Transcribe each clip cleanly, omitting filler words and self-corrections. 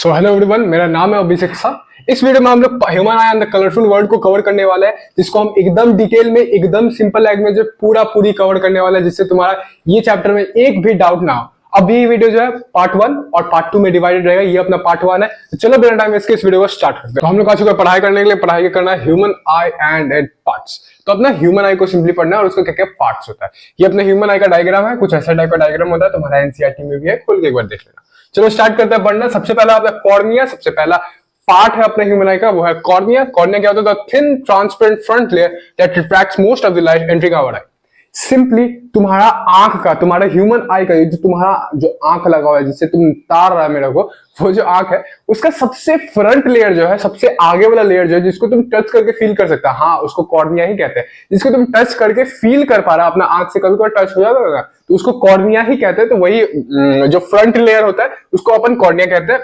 So hello everyone, मेरा नाम है अभिषेक शाह। इस वीडियो में हम लोग human I and the colourful world को कवर करने वाले हैं, जिसको हम एकदम डिटेल में एकदम सिंपल लैंग्वेज में पूरी कवर करने वाले हैं, जिससे तुम्हारा ये चैप्टर में एक भी डाउट ना हो। अब ये वीडियो जो है पार्ट 1 और पार्ट 2 में डिवाइडेड रहेगा। ये अपना पार्ट 1 है, तो चलो बिना टाइम वेस्ट के इस वीडियो को स्टार्ट करते हैं। तो हम लोग आ चुके हैं पढ़ाई करने के लिए। पढ़ाई करना है human I and it parts. तो अपना ह्यूमन आई को सिंपली पढ़ना है और उसका क्या क्या पार्ट्स होता है। ये अपने ह्यूमन आई का डायग्राम है, कुछ ऐसा टाइप का डायग्राम होता है, तुम्हारा एनसीईआरटी में भी है, खोल के एक बार देख लेना। चलो स्टार्ट करते हैं पढ़ना। सबसे पहला आपका कॉर्निया, सबसे पहला पार्ट है अपने ह्यूमन आई का, वो है कॉर्निया। कॉर्निया क्या होता है? Thin transparent front layer that refracts most of the light entering our eye. Simply तुम्हारा आंख का, तुम्हारा ह्यूमन आई का, जो तुम्हारा जो आंख लगा हुआ है जिससे तुम तार रहा है मेरे को, वो जो आंख है उसका सबसे फ्रंट लेयर जो है, सबसे आगे वाला लेयर जो है, जिसको तुम टच करके फील कर सकते हो, हाँ उसको कॉर्निया ही कहते हैं। जिसको तुम टच करके फील कर पा रहा अपना आंख से, कभी कभी टच हो जाता है तो उसको कॉर्निया ही कहते हैं। तो वही जो फ्रंट लेयर होता है उसको अपन कॉर्निया कहते हैं।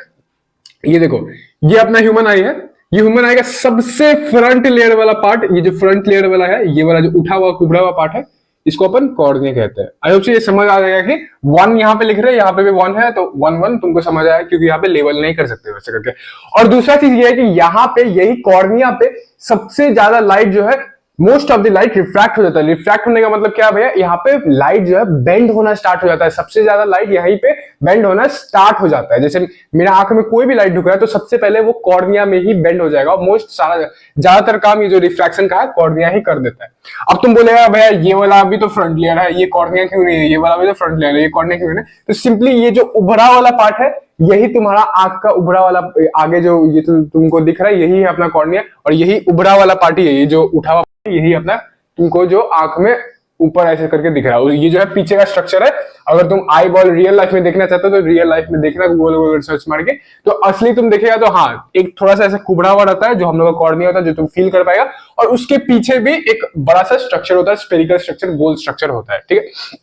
ये देखो, ये अपना ह्यूमन आई है। ये ह्यूमन आई का सबसे फ्रंट लेयर वाला पार्ट, ये जो फ्रंट लेयर वाला है, ये वाला जो उठा हुआ कुबड़ा हुआ पार्ट है, इसको अपन कॉर्निया कहते हैं। आई होप ये समझ आ जाएगा कि 1 यहाँ पे लिख रहे हैं, यहाँ पे भी 1 है, तो 1 1 तुमको समझ आया, क्योंकि यहाँ पे लेवल नहीं कर सकते वैसे करके। और दूसरा चीज ये है कि यहाँ पे यही कॉर्निया पे सबसे ज्यादा लाइट जो है, most of the light refract हो जाता है। रिफ्रैक्ट होने का मतलब क्या है भैया? यहाँ पे लाइट जो है बेंड होना स्टार्ट हो जाता है। सबसे ज्यादा लाइट यहीं पे बेंड होना स्टार्ट हो जाता है। जैसे मेरा आंख में कोई भी लाइट ढुक रहा है तो सबसे पहले वो कॉर्निया में ही बेंड हो जाएगा। और मोस्ट सारा ज्यादातर काम ये जो रिफ्रैक्शन का है कॉर्निया ही कर देता है। अब तुम बोलेगा भैया ये वाला भी तो फ्रंट लेयर है, ये कॉर्निया क्यों नहीं है? ये वाला भी तो फ्रंट लेयर है, ये कॉर्निया क्यों नहीं है? तो सिंपली ये जो उभरा वाला पार्ट है, यही तुम्हारा आंख का उभरा वाला, आगे जो ये तुमको दिख रहा है, यही है अपना कॉर्निया। और यही उभरा वाला पार्ट ही है, ये जो उठा हुआ, यही अपना तुमको जो आंख में ऊपर ऐसे करके दिख रहा है, ये जो है पीछे का स्ट्रक्चर है। अगर तुम आई बॉल रियल लाइफ में देखना चाहते हो तो रियल लाइफ में देखना, गूगल गूगल सर्च मार के, तो असली तुम देखेगा तो हाँ एक थोड़ा सा ऐसा कुबड़ा हुआ रहता है जो हम लोग का कॉर्निया होता है, जो तुम फील कर पाएगा। और उसके पीछे भी एक बड़ा सा स्ट्रक्चर होता है, स्पेरिकल स्ट्रक्चर, गोल स्ट्रक्चर होता है। ठीक है,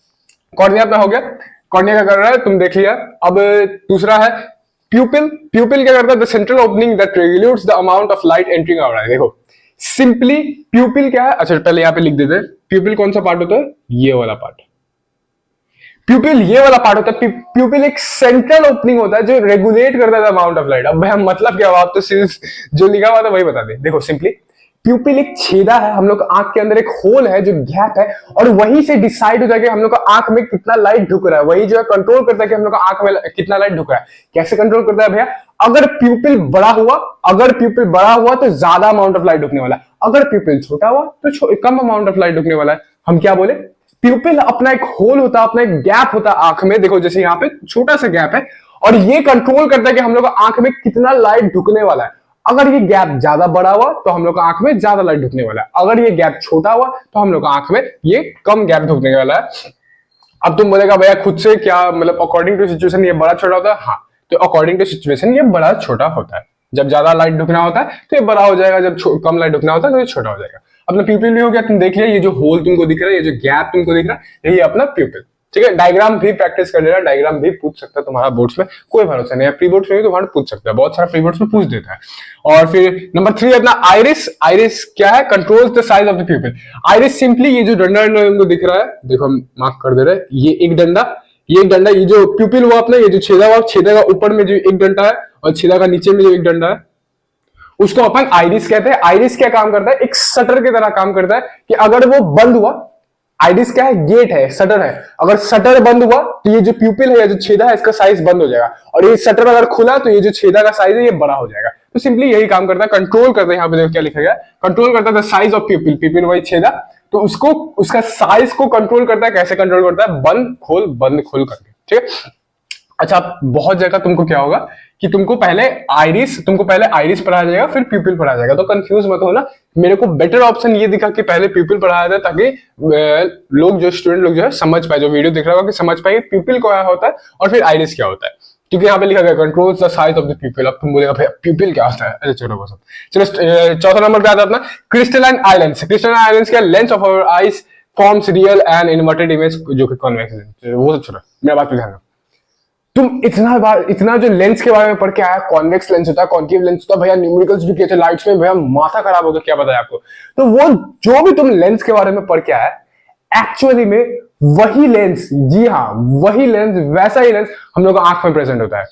कॉर्निया अपना हो गया। कॉर्निया क्या कर रहा है तुम देख लिया। अब दूसरा है प्यूपिल। प्यूपिल क्या करता है? The central opening that regulates the amount of light entering our eye. देखो सिंपली प्यूपिल क्या है, अच्छा पहले यहां पे लिख देते हैं। प्यूपिल कौन सा पार्ट होता है? ये वाला पार्ट। प्यूपिल ये वाला पार्ट होता है। प्यूपिल एक सेंट्रल ओपनिंग होता है जो रेगुलेट करता है अमाउंट ऑफ लाइट। अब भाई मतलब क्या हुआ? आप तो सिर्फ जो लिखा हुआ था वही बता दे। देखो सिंपली प्यूपिल एक छेदा है, हम लोग आंख के अंदर एक होल है जो गैप है, और वहीं से डिसाइड हो जाएगा हम लोग का आंख में कितना लाइट ढुक रहा है। वही जो है कंट्रोल करता है कि हम लोग का आंख में कितना लाइट ढुक रहा है। कैसे कंट्रोल करता है भैया? अगर प्यूपिल बड़ा हुआ, तो ज्यादा अमाउंट ऑफ लाइट ढुकने वाला है। अगर प्यूपिल छोटा हुआ तो कम अमाउंट ऑफ लाइट ढुकने वाला है। हम क्या बोले? प्यूपिल अपना एक होल होता है, अपना एक गैप होता है आंख में। देखो जैसे यहाँ पे छोटा सा गैप है, और ये कंट्रोल करता है कि हम लोग आंख में कितना लाइट ढुकने वाला है। अगर ये गैप ज्यादा बड़ा हुआ तो हम लोग का आंख में ज्यादा लाइट ढुकने वाला है। अगर ये गैप छोटा हुआ तो हम लोग का आंख में ये कम गैप ढुकने वाला है। अब तुम बोलेगा भैया खुद से क्या मतलब अकॉर्डिंग टू सिचुएशन ये बड़ा छोटा होता है? हाँ, तो अकॉर्डिंग टू सिचुएशन ये बड़ा छोटा होता है। जब ज्यादा लाइट ढुकना होता है तो ये बड़ा हो जाएगा, जब कम लाइट ढुकना होता है तो ये छोटा हो जाएगा। अपना प्यूपिल भी हो गया। तुम देख लिया, ये जो होल तुमको दिख रहा है, ये जो गैप तुमको दिख रहा है, यही अपना प्यूपिल। ठीक है, डायग्राम भी प्रैक्टिस कर लेना। डायग्राम भी पूछ सकता है तुम्हारा बोर्ड्स में, कोई भरोसा नहीं है। प्री बोर्ड्स में भी तुम्हारा पूछ सकता है, बहुत सारा प्री बोर्ड्स में पूछ देता है। और फिर नंबर 3 अपना आइरिस। आइरिस क्या है? Controls the size of the प्यूपिल। Iris simply ये जो डंडा तुमको दिख रहा है, देखो हम मार्क कर दे रहे हैं, ये एक डंडा, ये एक डंडा, ये जो प्यूपिल हुआ अपना, ये जो छेदा हुआ, छेदा का ऊपर में जो एक डंडा है और छेदा का नीचे में जो एक डंडा है, उसको अपन आइरिस कहते हैं। आइरिस क्या काम करता है? एक शटर की तरह काम करता है कि अगर वो बंद हुआ, आइरिस क्या है? गेट है, शटर है। अगर शटर बंद हुआ तो ये जो प्यूपिल है या जो छेदा है इसका साइज बंद हो जाएगा, और ये शटर अगर खुला तो ये जो छेदा का साइज है ये बड़ा हो जाएगा। तो सिंपली यही काम करता है, कंट्रोल करता है। यहाँ पे देखो क्या लिखा गया, कंट्रोल करता है द साइज ऑफ प्यूपिल। प्यूपिल वही छेदा, तो उसको उसका साइज को कंट्रोल करता है। कैसे कंट्रोल करता है? बंद खोल करके। ठीक है, अच्छा बहुत जगह तुमको क्या होगा कि तुमको पहले आइरिस पढ़ाया जाएगा, फिर प्यूपिल पढ़ाया जाएगा, तो कंफ्यूज मत होना। मेरे को बेटर ऑप्शन ये दिखा कि पहले प्यूपिल पढ़ाया जाए, ताकि लोग जो स्टूडेंट लोग जो है समझ पाए, जो वीडियो देख रहा होगा कि समझ पाए प्यूपिल क्या होता है और फिर आइरिस क्या होता है। क्योंकि यहाँ पे लिखा गया controls the size of the प्यूपिल। अब तुम बोलेगा भैया प्यूपिल क्या होता है? अच्छा चलो बस। चलो चौथा नंबर पे आता है अपना क्रिस्टलाइन आइलैंड्स। क्रिस्टलाइन आइलैंड्स क्या? Lens of our eyes forms real and inverted image, जो कि कॉन्वेक्स है। वो सब छोड़ो, मेरा बात पे ध्यान दो। तुम इतना जो लेंस के बारे में पढ़ के आया, कॉन्वेक्स लेंस होता है, कॉन्केव लेंस होता है, भैया न्यूमेरिकल्स भी किए थे लाइट्स में, भैया माथा खराब हो गया, क्या बताया आपको। तो वो जो भी तुम लेंस के बारे में पढ़ के आया, एक्चुअली में वही लेंस, जी हाँ वही लेंस, वैसा ही लेंस हम लोग आंख में प्रेजेंट होता है।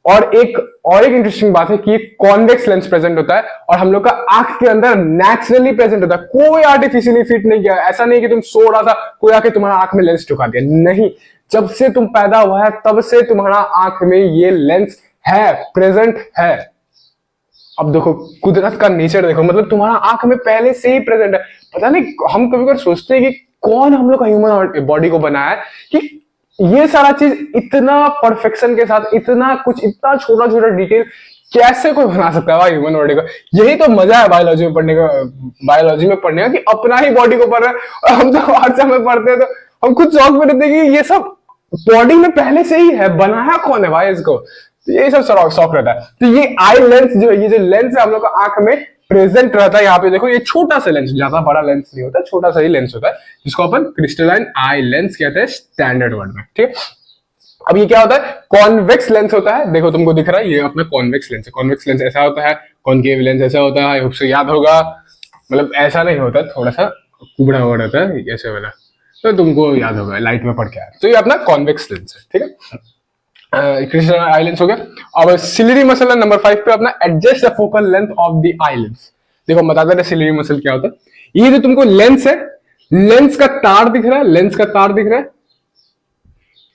और एक इंटरेस्टिंग बात है कि कॉन्वेक्स लेंस प्रेजेंट होता है और हम लोग का आंख के अंदर नेचुरली प्रेजेंट होता है, कोई आर्टिफिशियली फिट नहीं किया। ऐसा नहीं कि तुम सो रहा था कोई आके तुम्हारा आंख में लेंस ढुका दिया, नहीं, जब से तुम पैदा हुआ है तब से तुम्हारा आंख में ये लेंस है, प्रेजेंट है। अब देखो कुदरत का नेचर देखो, मतलब तुम्हारा आंख में पहले से ही प्रेजेंट है। पता नहीं हम कभी कभी सोचते हैं कि कौन हम लोग का ह्यूमन बॉडी को बनाया है कि ये सारा चीज इतना परफेक्शन के साथ, इतना कुछ, इतना छोटा छोटा डिटेल कैसे कोई बना सकता है भाई ह्यूमन बॉडी को। यही तो मजा है बायोलॉजी में पढ़ने का, बायोलॉजी में पढ़ने का, कि अपना ही बॉडी को पढ़ रहे हैं। और हम तो हर समय पढ़ते हैं तो हम खुद शौक में रहते हैं कि ये सब बॉडी में पहले से ही है, बनाया कौन है भाई इसको, तो ये सब शौक रहता है। तो ये आई लेंस जो, ये जो लेंस है हम लोग का आंख में प्रेजेंट रहता है। यहाँ पे देखो ये छोटा सा लेंस, ज्यादा बड़ा लेंस नहीं होता, छोटा सा ही लेंस होता है, जिसको अपन क्रिस्टलाइन आई लेंस कहते हैं स्टैंडर्ड वर्ड में, ठीक है। अब ये क्या होता है, कॉन्वेक्स लेंस होता है। देखो तुमको दिख रहा है ये अपना कॉन्वेक्स लेंस है। कॉन्वेक्स लेंस ऐसा होता है, कॉनकेव लेंस ऐसा होता है, आई होप से याद होगा। मतलब ऐसा नहीं होता, थोड़ा सा कुबड़ा हुआ रहता है ऐसे वाला, तो तुमको याद होगा, लाइट में पढ़ के आया। तो ये अपना कॉन्वेक्स लेंस है, ठीक है। क्रिस्टलाइन आई लेंस हो गया। अब सिलियरी मसल नंबर 5 पे अपना adjust the focal length of the eye lens. देखो बताते हैं सिलियरी मसल क्या होता है। ये जो तुमको लेंस है, लेंस का तार दिख रहा है, लेंस का तार दिख रहा है,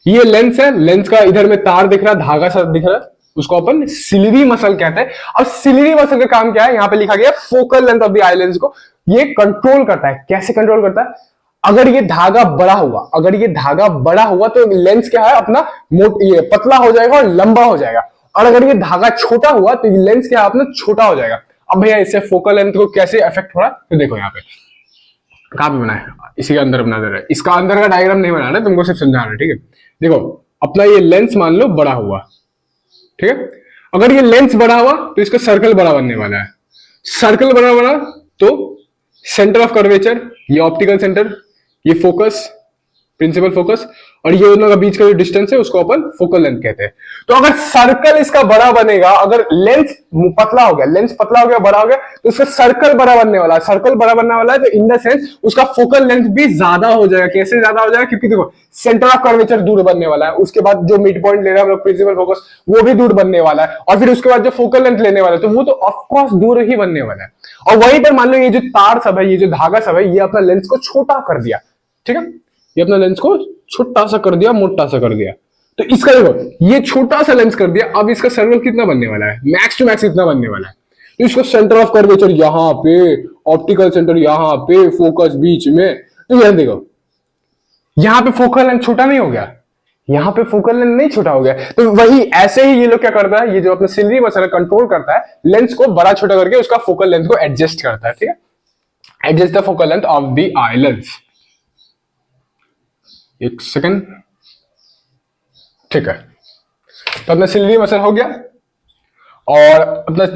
ये लेंस है, लेंस का इधर में तार दिख रहा है, धागा सा दिख रहा है, उसको अपन सिलियरी मसल कहते हैं। अब सिलियरी मसल का काम क्या है, यहां पे लिखा गया focal length of the eye lens को ये कंट्रोल करता है। कैसे कंट्रोल करता है, अगर ये धागा बड़ा हुआ, अगर ये धागा बड़ा हुआ तो लेंस क्या है अपना ये पतला हो जाएगा और लंबा हो जाएगा, और अगर ये धागा छोटा हुआ तो ये लेंस क्या है अपना छोटा हो जाएगा। अब भैया इससे फोकल लेंथ को कैसे अफेक्ट हो रहा है, तो देखो यहाँ पे कहां पे बना है, इसी के अंदर बना दे रहा है, इसका अंदर का डायग्राम नहीं बना रहा है, तुमको सिर्फ समझा रहा है, ठीक है। देखो अपना ये लेंस मान लो बड़ा हुआ, ठीक है, अगर ये लेंस बड़ा हुआ तो इसका सर्कल बड़ा बनने वाला है, सर्कल बड़ा तो सेंटर ऑफ कर्वेचर, ये ऑप्टिकल सेंटर, ये फोकस, प्रिंसिपल फोकस, और ये दोनों का बीच का जो डिस्टेंस है उसको अपन फोकल लेंथ कहते हैं। तो अगर सर्कल इसका बड़ा बनेगा, अगर लेंस पतला हो गया, लेंस पतला हो गया, बड़ा हो गया, तो उसका सर्कल बड़ा बनने वाला है, सर्कल बड़ा बनने वाला है, तो इन द सेंस उसका फोकल लेंथ भी ज्यादा हो जाएगा। कैसे ज्यादा हो जाएगा, क्योंकि देखो सेंटर ऑफ कर्वेचर दूर बनने वाला है, उसके बाद जो मिड पॉइंट ले रहा है हम लोग प्रिंसिपल फोकस, वो भी दूर बनने वाला है, और फिर उसके बाद जो फोकल लेंथ लेने वाला है तो वो तो ऑफकोर्स दूर ही बनने वाला है। और वहीं पर मान लो ये जो तार सब है, ये जो धागा सब है, ये अपना लेंस को छोटा कर दिया, ठीक है, ये अपना लेंस को छोटा सा कर दिया, मोटा सा कर दिया। तो इसका देखो ये छोटा सा लेंस कर दिया, अब इसका सर्कल कितना बनने वाला है, मैक्स टू मैक्स इतना बनने वाला है। तो इसको सेंटर ऑफ कर्वेचर यहां पे, ऑप्टिकल सेंटर यहां पे, फोकस बीच में, तो यहां देखो यहां पे फोकल लेंथ छोटा नहीं हो गया, यहां पे फोकल लेंथ नहीं छोटा हो गया। तो वही ऐसे ही ये लोग क्या करता है, ये जो अपना सिलियरी मसल कंट्रोल करता है, लेंस को बड़ा छोटा करके उसका फोकल लेंथ को एडजस्ट करता है, ठीक है, adjust the focal length of the eye lens. एक सेकंड, ठीक है। तो अपना सिलियरी मसल हो गया, और अपना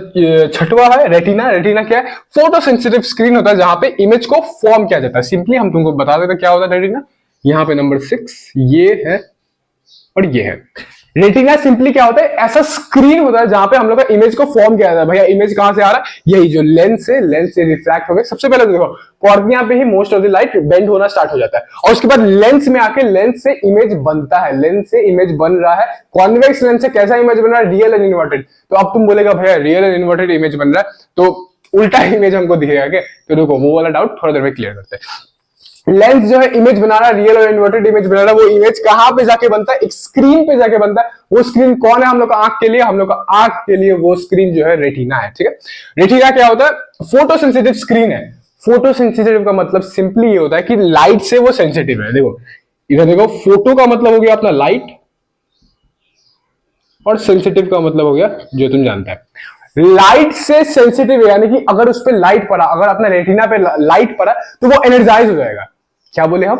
छठवा है रेटिना। रेटिना क्या है, फोटो सेंसिटिव स्क्रीन होता है जहां पे इमेज को फॉर्म किया जाता है। सिंपली हम तुमको बता देते हैं क्या होता है रेटिना। यहाँ पे नंबर 6 ये है और ये है। रेटिना सिंपली क्या होता है, ऐसा स्क्रीन होता है जहां पे हम लोग का इमेज को फॉर्म किया जाता है। भैया इमेज कहां से आ रहा है, यही जो लेंस है, लेंस से रिफ्रैक्ट हो गया। सबसे पहले तो देखो कॉर्निया पे ही most of the light bend होना स्टार्ट हो जाता है, और उसके बाद लेंस में आके लेंस से इमेज बनता है, लेंस से इमेज बन रहा है। कॉन्वेक्स लेंस से कैसा इमेज बन रहा है, रियल एंड इन्वर्टेड। तो अब तुम बोलेगा भैया रियल एंड इन्वर्टेड इमेज बन रहा है तो उल्टा इमेज हमको दिखेगा क्या, तो देखो वो वाला डाउट थोड़ा देर में क्लियर करते हैं। लेंस जो है इमेज बना रहा है, रियल और इन्वर्टेड इमेज बना रहा है, वो इमेज कहां पे जाके बनता है, एक स्क्रीन पे जाके बनता है। वो स्क्रीन कौन है हम लोग का आंख के लिए, हम लोग का आंख के लिए वो स्क्रीन जो है रेटिना है, ठीक है। रेटिना क्या होता है, फोटो सेंसिटिव स्क्रीन है। फोटो सेंसिटिव का मतलब सिंपली ये होता है कि लाइट से वो सेंसिटिव है। देखो इधर देखो, फोटो का मतलब हो गया अपना लाइट, और सेंसिटिव का मतलब हो गया जो तुम जानते हैं लाइट से सेंसिटिव है, यानी कि अगर उस पर लाइट पड़ा, अगर अपना रेटिना पे लाइट पड़ा तो वो एनर्जाइज हो जाएगा। क्या बोले हम,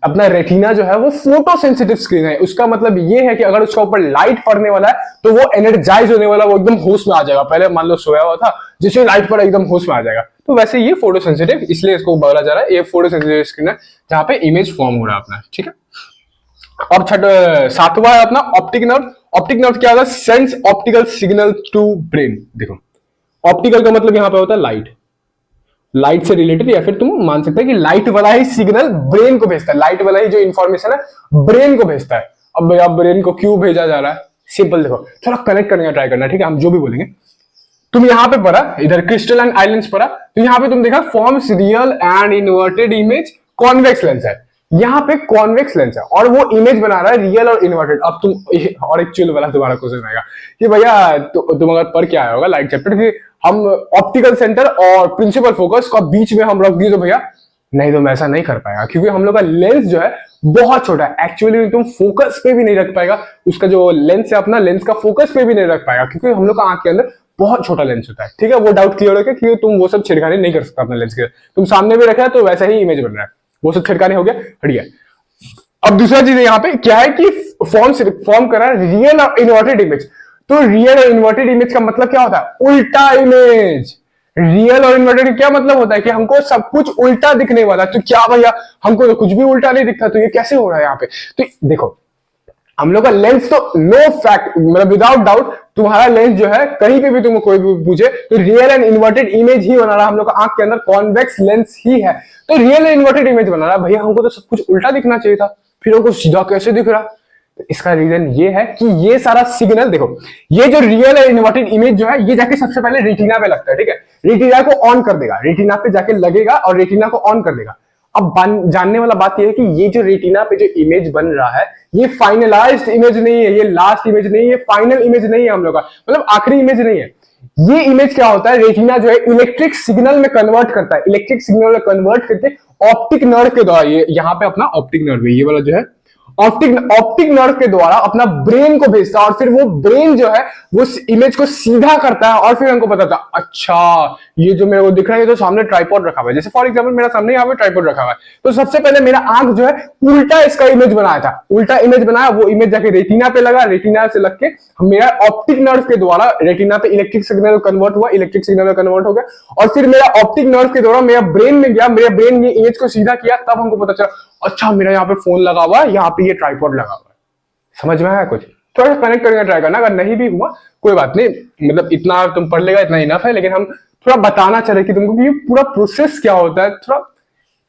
अपना रेटिना जो है वो फोटो सेंसिटिव स्क्रीन है। उसका मतलब ये है कि अगर उसका ऊपर लाइट पड़ने वाला है तो वो एनर्जाइज होने वाला, वो एकदम होश में आ जाएगा। पहले मान लो सोया हुआ था, जिससे लाइट पड़ा एकदम होश में आ जाएगा। तो वैसे ये फोटो सेंसिटिव, इसलिए इसको बोला जा रहा है ये फोटो सेंसिटिव स्क्रीन है जहां पे इमेज फॉर्म हो रहा है अपना, ठीक है। और सातवां है अपना ऑप्टिक नर्व। ऑप्टिक नर्व क्या होता है, sense optical signal to brain. देखो ऑप्टिकल का मतलब यहां पे होता है लाइट, लाइट से रिलेटेड, या फिर तुम मान सकते हैं कि लाइट वाला ही सिग्नल ब्रेन को भेजता है, लाइट वाला ही जो इंफॉर्मेशन है ब्रेन को भेजता है। अब भैया ब्रेन को क्यों भेजा जा रहा है, सिंपल देखो, थोड़ा कनेक्ट करने का ट्राई करना, ठीक है, हम जो भी बोलेंगे। तुम यहाँ पे पढ़ा, इधर क्रिस्टल एंड आइलैंड्स पढ़ा, तो यहाँ पे तुम देखा forms real and inverted image convex lens है। यहाँ पे कॉन्वेक्स लेंस है और वो इमेज बना रहा है रियल और इन्वर्टेड। अब तुम और एक चिल वाला तुम्हारा क्वेश्चन आएगा कि भैया तुम अगर पढ़ के आया होगा लाइट चैप्टर कि हम ऑप्टिकल सेंटर और प्रिंसिपल फोकस का बीच में हम रख दिए तो भैया नहीं, तुम ऐसा नहीं कर पाएगा क्योंकि हम लोग का लेंस जो है बहुत छोटा है। एक्चुअली तुम फोकस पे भी नहीं रख पाएगा, उसका जो लेंस है अपना लेंस का फोकस पे भी नहीं रख पाएगा क्योंकि हम लोग का आंख के अंदर बहुत छोटा लेंस होता है, ठीक है। वो डाउट क्लियर हो गया क्योंकि तुम वो सब छेड़खानी नहीं कर सकता अपने लेंस के, तुम सामने भी रखा है तो वैसा ही इमेज बन रहा है, वो सब छेड़खानी हो गया, हट गया। अब दूसरा चीज यहाँ पे क्या है कि फॉर्म करा रियल और इन्वर्टेड इमेज। तो रियल और इन्वर्टेड इमेज का मतलब क्या होता है? उल्टा इमेज। रियल और इन्वर्टेड क्या मतलब होता है कि हमको सब कुछ उल्टा दिखने वाला। तो क्या भैया हमको तो कुछ भी उल्टा नहीं दिखता, तो ये कैसे हो रहा है यहाँ पे? तो देखो हम लोग का लेंस तो नो फैक्ट मतलब विदाउट डाउट तुम्हारा लेंस जो है कहीं पे भी तुमको कोई भी पूछे तो रियल एंड इन्वर्टेड इमेज ही बना रहा। हम लोग का आंख के अंदर कॉन्वेक्स लेंस ही है, तो रियल एंड इन्वर्टेड इमेज बना रहा। भैया हमको तो सब कुछ उल्टा दिखना चाहिए था, फिर हमको सीधा कैसे दिख रहा? तो इसका रीजन ये है कि ये सारा सिग्नल देखो, ये जो रियल एंड इन्वर्टेड इमेज जो है ये जाके सबसे पहले रेटिना पे लगता है, ठीक है। रेटिना को ऑन कर देगा, रेटिना पे जाके लगेगा और रेटिना को ऑन कर देगा। अब जानने वाला बात यह है कि ये जो रेटिना पे जो इमेज बन रहा है ये फाइनलाइज्ड इमेज नहीं है, ये लास्ट इमेज नहीं है, फाइनल इमेज नहीं है हम लोग का, मतलब आखिरी इमेज नहीं है। ये इमेज क्या होता है? रेटिना जो है इलेक्ट्रिक सिग्नल में कन्वर्ट करता है, इलेक्ट्रिक सिग्नल में कन्वर्ट करके ऑप्टिक नर्व के द्वारा, ये यहाँ पे अपना ऑप्टिक नर्व है, ये वाला जो है ऑप्टिक नर्व के द्वारा अपना ब्रेन को भेजता है और फिर वो ब्रेन जो है वो इमेज को सीधा करता है और फिर हमको पता था अच्छा ये जो मेरे को दिख रहा है ये तो सामने ट्राइपॉड रखा हुआ है। जैसे फॉर एग्जांपल मेरा सामने यहाँ पे ट्राइपॉड रखा हुआ है, तो सबसे पहले मेरा आंख जो है उल्टा इसका इमेज बनाया था, उल्टा इमेज बनाया, वो इमेज जाके रेटिना पे लगा, रेटिना से लग के मेरा ऑप्टिक नर्व के द्वारा रेटिना पे इलेक्ट्रिक सिग्नल कन्वर्ट हुआ, इलेक्ट्रिक सिग्नल में कन्वर्ट हो गया और फिर मेरा ऑप्टिक नर्व के द्वारा मेरा ब्रेन में गया, मेरा ब्रेन ने इमेज को सीधा किया, तब हमको पता चला अच्छा मेरा यहाँ पे फोन लगा हुआ है, यहाँ पे ये ट्राइपॉड लगा हुआ है। समझ में आया कुछ? थोड़ा कनेक्ट करके ट्राई करना, अगर नहीं भी हुआ कोई बात नहीं, मतलब इतना तुम पढ़ लेगा इतना इनफ है, लेकिन हम थोड़ा बताना चाह रहे कि तुमको कि ये पूरा प्रोसेस क्या होता है, थोड़ा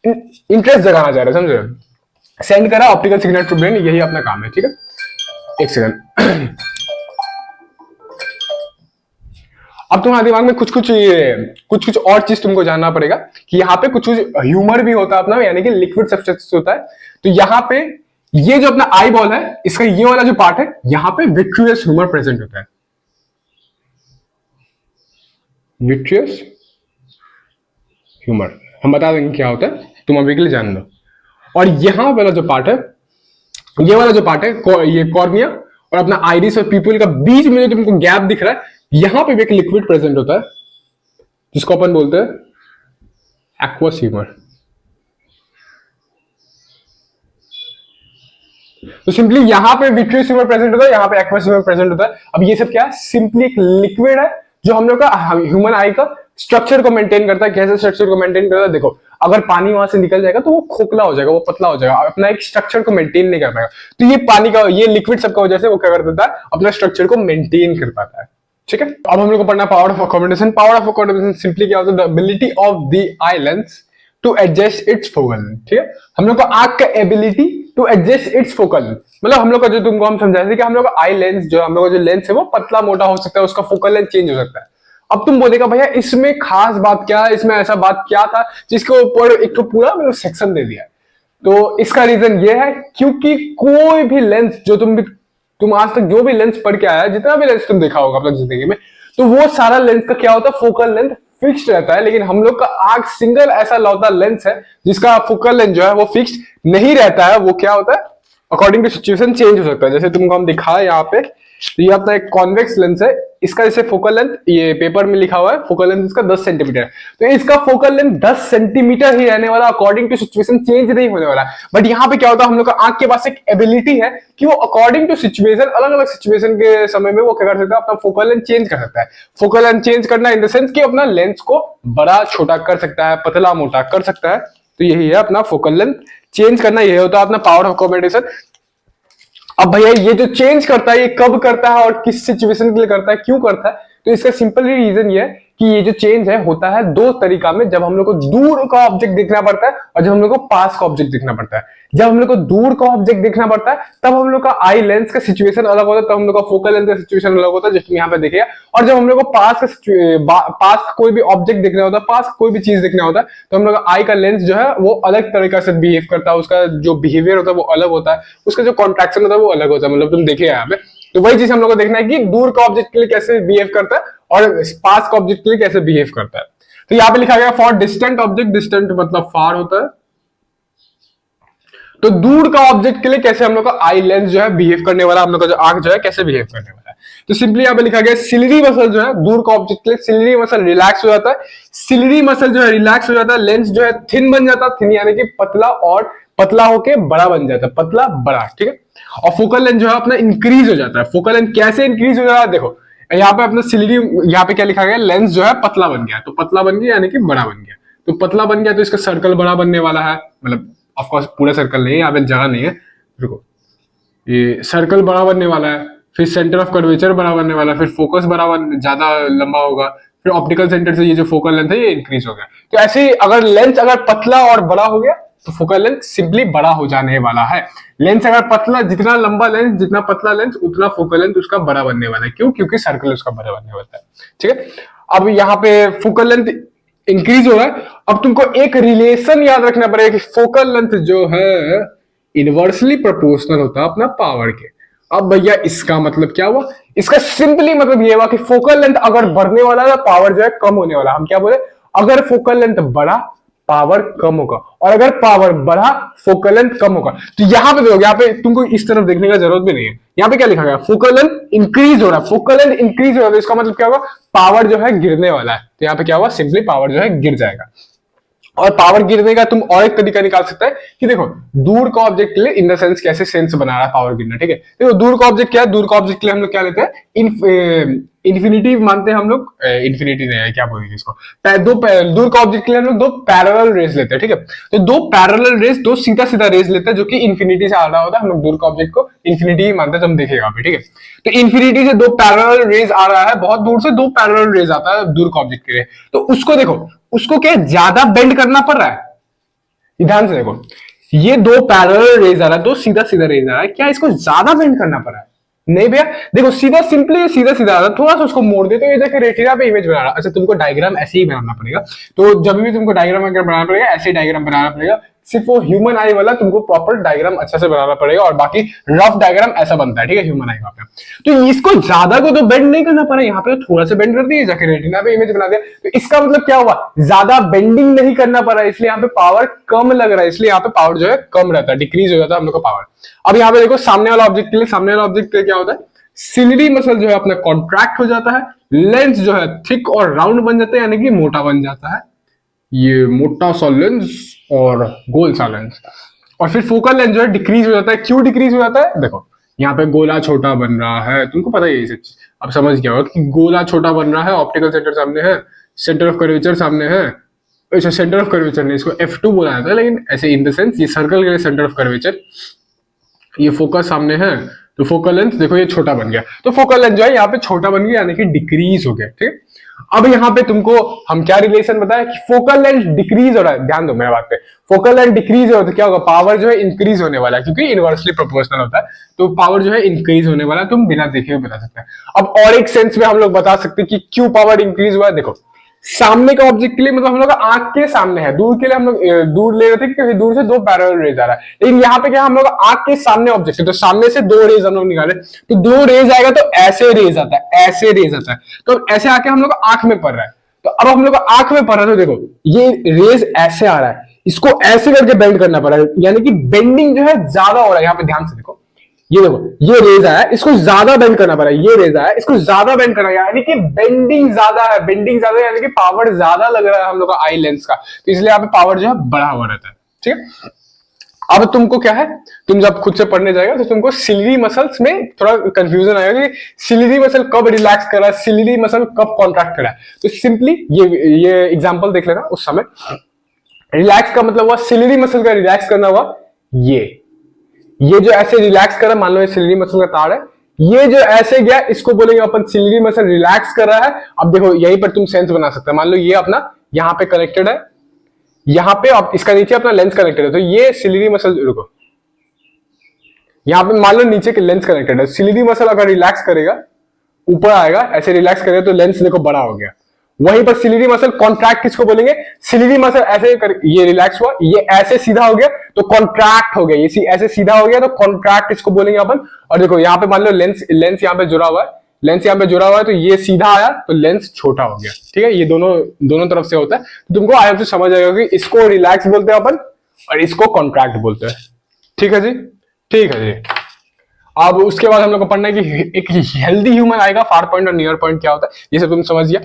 इंटरेस्ट जगाना चाह रहे, समझे। सेंड करा ऑप्टिकल सिग्नल टू ब्रेन, यही अपना काम है, ठीक है। एक सेकंड अब तुम्हारे दिमाग में कुछ और चीज तुमको जानना पड़ेगा कि यहाँ पे कुछ ह्यूमर भी होता है अपना, यानी कि लिक्विड सब्सटेंस होता है। तो यहाँ पे ये जो अपना आई बॉल है इसका ये वाला जो पार्ट है यहाँ पे विट्रियस ह्यूमर प्रेजेंट होता है, विट्रियस ह्यूमर हम बता देंगे क्या होता है, तुम अभी के लिए जान लो। और यहां वाला जो पार्ट है, ये वाला जो पार्ट है ये कॉर्निया और अपना आइरिस और पीपल का बीच में जो तुमको गैप दिख रहा है, यहां पे भी एक लिक्विड प्रेजेंट होता है जिसको अपन बोलते हैं एक्वस ह्यूमर। तो सिंपली यहां पे विट्रियस ह्यूमर प्रेजेंट होता है, यहां पे एक्वस ह्यूमर प्रेजेंट होता है। अब ये सब क्या है? सिंपली एक लिक्विड है जो हम लोग का ह्यूमन आई का स्ट्रक्चर को मेंटेन करता है। कैसे स्ट्रक्चर को मेंटेन करता है? देखो अगर पानी वहां से निकल जाएगा तो वो खोखला हो जाएगा, वो पतला हो जाएगा, अपना एक स्ट्रक्चर को मेंटेन नहीं कर पाएगा। तो ये पानी का ये लिक्विड सबका वजह से वो क्या कर देता है? अपना स्ट्रक्चर को मेंटेन कर पाता है, ठीक है। अब हम लोग को पढ़ना power of accommodation. Power of accommodation simply क्या होता है? The ability of the eye lens to adjust its focal length, ठीक है। हम लोग का आंख का ability to adjust its focal length, मतलब हम लोग का जो तुमको हम समझाए थे कि हम लोग का आई लेंस जो हम लोग का जो लेंस है वो पतला मोटा हो सकता है, उसका फोकल लेंथ चेंज हो सकता है। अब तुम बोलेगा भैया इसमें खास बात क्या है, इसमें ऐसा बात क्या था जिसके ऊपर एक तो पूरा सेक्शन दे दिया? तो इसका रीजन ये है क्योंकि कोई भी लेंस जो तुम आज तक जो भी लेंस पढ़ के आया, जितना भी लेंस तुम देखा होगा अपनी जिंदगी में, तो वो सारा लेंस का क्या होता है? फोकल लेंथ फिक्स्ड रहता है। लेकिन हम लोग का आंख सिंगल ऐसा लौता लेंस है जिसका फोकल लेंथ जो है वो फिक्स्ड नहीं रहता है। वो क्या होता है? अकॉर्डिंग टू सिचुएशन चेंज हो सकता है। जैसे तुमको हम दिखाए यहाँ पे, तो ये अपना एक कॉन्वेक्स लेंस है, इसका जैसे फोकल लेंथ ये पेपर में लिखा हुआ है, फोकल लेंथ इसका 10 सेंटीमीटर है, तो इसका फोकल लेंथ 10 सेंटीमीटर ही रहने वाला, अकॉर्डिंग टू सिचुएशन चेंज नहीं होने वाला। बट यहाँ पे क्या होता है? हम लोग का आंख के पास एक एबिलिटी है कि वो अकॉर्डिंग टू सिचुएशन, अलग अलग सिचुएशन के समय में वो क्या कर सकता है? अपना फोकल लेंथ चेंज कर सकता है। फोकल लेंथ चेंज करना इन द सेंस कि अपना लेंस को बड़ा छोटा कर सकता है, पतला मोटा कर सकता है। तो यही है अपना फोकल लेंथ चेंज करना, यही होता है अपना पावर ऑफ अकोमोडेशन। अब भैया ये जो चेंज करता है ये कब करता है और किस सिचुएशन के लिए करता है, क्यों करता है? तो इसका सिंपल रीजन ये है कि ये जो चेंज है होता है दो तरीका में, जब हम लोग को दूर का ऑब्जेक्ट देखना पड़ता है और जब हम लोग को पास का ऑब्जेक्ट देखना पड़ता है। जब हम लोग को दूर का ऑब्जेक्ट देखना पड़ता है तब हम लोग का आई लेंस का सिचुएशन अलग होता है, तब हम लोग का फोकल लेंथ का सिचुएशन अलग होता है, जैसे यहाँ पे देखिए। और जब हम लोग को पास का कोई भी ऑब्जेक्ट देखना होता है, पास कोई भी चीज देखना होता है, तो हम लोग का आई का लेंस जो है वो अलग तरीका से बिहेव करता है, उसका जो बिहेवियर होता है वो अलग होता है, उसका जो कॉन्ट्रैक्शन होता है वो अलग होता है। मतलब तुम देखिए यहाँ पे, तो वही चीज हम लोग को देखना है कि दूर का ऑब्जेक्ट के लिए कैसे बिहेव करता है और पास का ऑब्जेक्ट के लिए कैसे बिहेव करता है। तो यहाँ पे लिखा गया फॉर डिस्टेंट ऑब्जेक्ट, डिस्टेंट मतलब फार होता है, तो दूर का ऑब्जेक्ट के लिए कैसे हम लोग का आई लेंस जो है बिहेव करने वाला, हम लोग का जो आंख जो है कैसे बिहेव करने वाला है। तो सिंपली यहाँ पे लिखा गया सिलिरी मसल जो है दूर का ऑब्जेक्ट के लिए सिलिरी मसल रिलैक्स हो जाता है, सिलिरी मसल जो है रिलैक्स हो जाता है, लेंस जो है थिन बन जाता है, थिन यानी कि पतला, और पतला होके बड़ा बन जाता है, पतला बड़ा, ठीक है। और फोकल लेंथ जो है अपना इंक्रीज हो जाता है। फोकल लेंथ कैसे इंक्रीज हो जाता है, देखो यहाँ पे अपना सिलिरी, यहाँ पे क्या लिखा गया, लेंस जो है पतला बन गया, तो पतला बन गया यानी कि बड़ा बन गया, तो पतला बन गया तो इसका सर्कल बड़ा बनने वाला है, मतलब ऑफ कोर्स पूरा सर्कल नहीं है, यहाँ पे जगह नहीं है, रुको, ये सर्कल बड़ा बनने वाला है, फिर सेंटर ऑफ कर्वेचर बड़ा बनने वाला है, फिर फोकस बड़ा ज्यादा लंबा होगा, फिर ऑप्टिकल सेंटर से ये जो फोकल लेंथ है ये इंक्रीज हो गया। तो ऐसे ही अगर लेंस अगर पतला और बड़ा हो गया तो फोकल लेंथ सिंपली बड़ा हो जाने वाला है। लेंस अगर पतला, जितना लंबा लेंस जितना पतला लेंस उतना फोकल लेंथ उसका बड़ा बनने वाला है। क्यों? क्योंकि सर्कल उसका बड़ा बनने वाला है, ठीक है। अब यहाँ पे फोकल लेंथ इंक्रीज हो रहा है। अब तुमको एक रिलेशन याद रखना पड़ेगा कि फोकल लेंथ जो है इनवर्सली प्रोपोर्शनल होता है अपना पावर के। अब भैया इसका मतलब क्या हुआ? इसका सिंपली मतलब ये हुआ कि फोकल लेंथ अगर बढ़ने वाला है तो पावर जो है कम होने वाला। हम क्या बोले? अगर फोकल लेंथ बढ़ा पावर कम होगा, और अगर पावर बढ़ा फोकल लेंथ कम होगा। तो यहां पे देखो, यहाँ पे तुमको इस तरफ देखने का जरूरत भी नहीं है। यहाँ पे क्या लिखा गया? फोकल लेंथ इंक्रीज हो रहा है, फोकल लेंथ इंक्रीज हो रहा है, तो इसका मतलब क्या होगा? पावर जो है गिरने वाला है। तो यहाँ पे क्या हुआ? सिंपली पावर जो है गिर जाएगा। और पावर गिरने का तुम और एक तरीका निकाल सकते हैं कि देखो दूर का ऑब्जेक्ट के लिए इन द सेंस कैसे सेंस बना रहा है पावर गिरना, ठीक है। देखो दूर का ऑब्जेक्ट क्या है? दूर का ऑब्जेक्ट के लिए हम लोग क्या लेते हैं? इन्फिनिटी मानते हैं हम लोग, इन्फिनिटी नहीं है, क्या बोलेंगे इसको, दूर का ऑब्जेक्ट के लिए हम लोग दो पैरेलल रेज लेते हैं, ठीक है। तो दो पैरेलल रेज, दो सीधा सीधा रेज लेते हैं जो कि इन्फिनिटी से आ रहा होता है। हम लोग दूर का ऑब्जेक्ट को इन्फिनिटी ही मानते हैं, तो हम देखेगा अभी, ठीक है। तो इन्फिनिटी से दो पैरेलल रेज आ रहा है, बहुत दूर से दो पैरेलल रेज आता है दूर का ऑब्जेक्ट के लिए। तो उसको देखो, उसको क्या ज्यादा बेंड करना पड़ रहा है। ध्यान से देखो, ये दो पैरेलल रेज आ रहा है, दो सीधा सीधा रेज आ रहा है, क्या इसको ज्यादा बेंड करना पड़ रहा है? नहीं भैया, देखो सीधा सिंपली सीधा सीधा आ रहा है, थोड़ा सा उसको मोड़ दे तो ये देखो रेटिना पे इमेज बना रहा है। अच्छा, तुमको डायग्राम ऐसे ही बनाना पड़ेगा, तो जब भी तुमको डायग्राम अगर बनाना पड़ेगा ऐसे डायग्राम बनाना पड़ेगा। सिर्फ वो ह्यूमन आई वाला तुमको प्रॉपर डायग्राम अच्छा से बनाना पड़ेगा, और बाकी रफ डायग्राम ऐसा बनता है, ठीक है, ह्यूमन आई का। तो इसको ज्यादा को तो बेंड नहीं करना पड़ा, यहाँ पे थोड़ा सा बेंड कर दिया, जाके रेटिना पे इमेज बना दिया। तो इसका मतलब क्या हुआ? ज्यादा बेंडिंग नहीं करना पड़ा, इसलिए यहाँ पे पावर कम लग रहा है, इसलिए यहाँ पे पावर जो है कम रहता है, डिक्रीज हो जाता है हम लोग का पावर। अब यहाँ पे देखो सामने वाला ऑब्जेक्ट के लिए, सामने वाला ऑब्जेक्ट के लिए क्या होता है? सिलिरी मसल जो है अपना कॉन्ट्रैक्ट हो जाता है, लेंस जो है थिक और राउंड बन जाता है, यानी कि मोटा बन जाता है, ये मोटा सा लेंस और गोल सा लेंस। और फिर फोकल लेंथ जो है डिक्रीज हो जाता है। क्यों डिक्रीज हो जाता है? देखो यहाँ पे गोला छोटा बन रहा है, तुमको पता ही है ये चीज, अब समझ गया होगा कि गोला छोटा बन रहा है, ऑप्टिकल सेंटर सामने है, सेंटर ऑफ कर्वेचर सामने है। अच्छा, सेंटर ऑफ कर्वेचर नहीं, इसको F2 बोला जाता है, लेकिन ऐसे इन द सेंस ये सर्कल के लिए सेंटर ऑफ कर्वेचर, ये फोकस सामने है, तो फोकल लेंथ देखो ये छोटा बन गया, तो फोकल लेंथ जो है यहाँ पे छोटा बन गया, यानी कि डिक्रीज हो गया, ठीक है। अब यहाँ पे तुमको हम क्या रिलेशन बताया कि फोकल लेंथ डिक्रीज हो रहा है, ध्यान दो मेरे बात पे, फोकल लेंथ डिक्रीज हो रहा है तो क्या होगा? पावर जो है इंक्रीज होने वाला है, क्योंकि इनवर्सली प्रोपोर्शनल होता है, तो पावर जो है इंक्रीज होने वाला है। तुम बिना देखे हुए बता सकते हैं। अब और एक सेंस में हम लोग बता सकते हैं कि क्यों पावर इंक्रीज हुआ है। देखो सामने का ऑब्जेक्ट के लिए मतलब हम लोग आंख के सामने है, दूर के लिए हम लोग दूर ले रहे थे क्योंकि दूर से दो पैरेलल रेज आ रहा है, लेकिन यहाँ पे क्या हम लोग आंख के सामने ऑब्जेक्ट है, तो सामने से दो रेज हम लोग निकाले, तो दो रेज आएगा तो ऐसे रेज आता है, ऐसे रेज आता है, तो ऐसे आके हम लोग आंख में पड़ रहा है। तो अब हम लोग आंख में पड़ रहा है, तो देखो ये रेज ऐसे आ रहा है, इसको ऐसे करके बेंड करना पड़ा है, यानी कि बेंडिंग जो है ज्यादा हो रहा है। यहाँ पे ध्यान से देखो, ये देखो ये रेज आया, इसको ज्यादा बेंड करना पड़ा, ये रेज आया, इसको ज्यादा बेंड करना, यानी कि बेंडिंग ज्यादा है, बेंडिंग ज्यादा है, यानी कि पावर ज्यादा लग रहा है हम लोग का आई लेंस का, तो इसलिए यहाँ पे पावर जो है बढ़ा हुआ रहता है, ठीक है। अब तुमको क्या है, तुम जब खुद से पढ़ने जाएगा तो तुमको सिलिरी मसल्स में थोड़ा कंफ्यूजन आएगा कि सिलिरी मसल कब रिलैक्स कर रहा है, सिलिरी मसल कब कॉन्ट्रैक्ट कर रहा है। तो सिंपली ये एग्जांपल देख लेना, उस समय रिलैक्स का मतलब हुआ, सिलिरी मसल का रिलैक्स करना हुआ ये जो ऐसे रिलैक्स कर रहा है, मान लो ये सिलिरी मसल का तार है, ये जो ऐसे गया इसको बोलेंगे अपन सिलियरी मसल रिलैक्स कर रहा है। अब देखो यहीं पर तुम सेंस बना सकते हो, मान लो ये अपना यहाँ पे कनेक्टेड है, यहाँ पे अब इसका नीचे अपना लेंस कनेक्टेड है, तो ये सिलियरी मसल, रुको यहाँ पे मान लो नीचे के लेंस कनेक्टेड है, सिलियरी मसल अगर रिलैक्स करेगा ऊपर आएगा, ऐसे रिलैक्स करेगा तो लेंस देखो बड़ा हो गया। वहीं पर सिलियरी मसल कॉन्ट्रैक्ट किसको बोलेंगे, सिलियरी मसल ऐसे कर, ये रिलैक्स हुआ, ये ऐसे सीधा हो गया तो कॉन्ट्रैक्ट हो गया, ये ऐसे सीधा हो गया तो कॉन्ट्रैक्ट इसको बोलेंगे अपन। और देखो यहाँ पे मान लो लेंस यहाँ पे जुड़ा हुआ है, लेंस यहाँ पे जुड़ा हुआ है तो ये सीधा आया तो लेंस छोटा हो गया। ठीक है, ये दोनों तरफ से होता है, तो तुमको आई होप से समझ आएगा कि इसको रिलैक्स बोलते हैं अपन और इसको कॉन्ट्रैक्ट बोलते हैं। ठीक है जी, ठीक है जी। अब उसके बाद हम लोग को पढ़ना है कि एक हेल्दी ह्यूमन आएगा, फार पॉइंट और नियर पॉइंट क्या होता है, ये सब तुम समझ गया।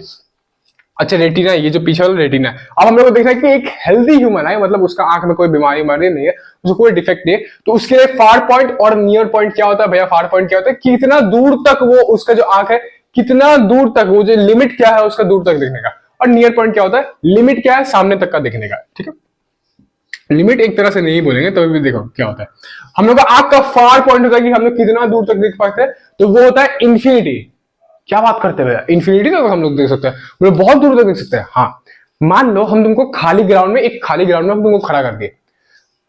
अच्छा रेटिना, ये जो पीछे वाला रेटिना है। अब हम लोग को देखना है कि एक हेल्दी ह्यूमन है, मतलब उसका आंख में कोई बीमारी नहीं है, उसको कोई डिफेक्ट नहीं है, तो उसके लिए फार पॉइंट और नियर पॉइंट क्या होता है भैया। फार पॉइंट क्या होता है, कितना दूर तक वो उसका जो आंख है, कितना दूर तक वो जो लिमिट क्या है उसका दूर तक देखने का। और नियर पॉइंट क्या होता है, लिमिट क्या है सामने तक का देखने का। ठीक है, लिमिट एक तरह से नहीं बोलेंगे तो भी देखो क्या होता है, हम लोग का आंख का फार पॉइंट होता है कि हम लोग कितना दूर तक देख पाते हैं, तो वो होता है इंफिनिटी। क्या बात करते हैं, इंफिनिटी तक हम लोग देख सकते हैं, मतलब बहुत दूर तक देख सकते हैं। हाँ, मान लो हम तुमको खाली ग्राउंड में, एक खाली ग्राउंड में हम तुमको खड़ा कर दिए,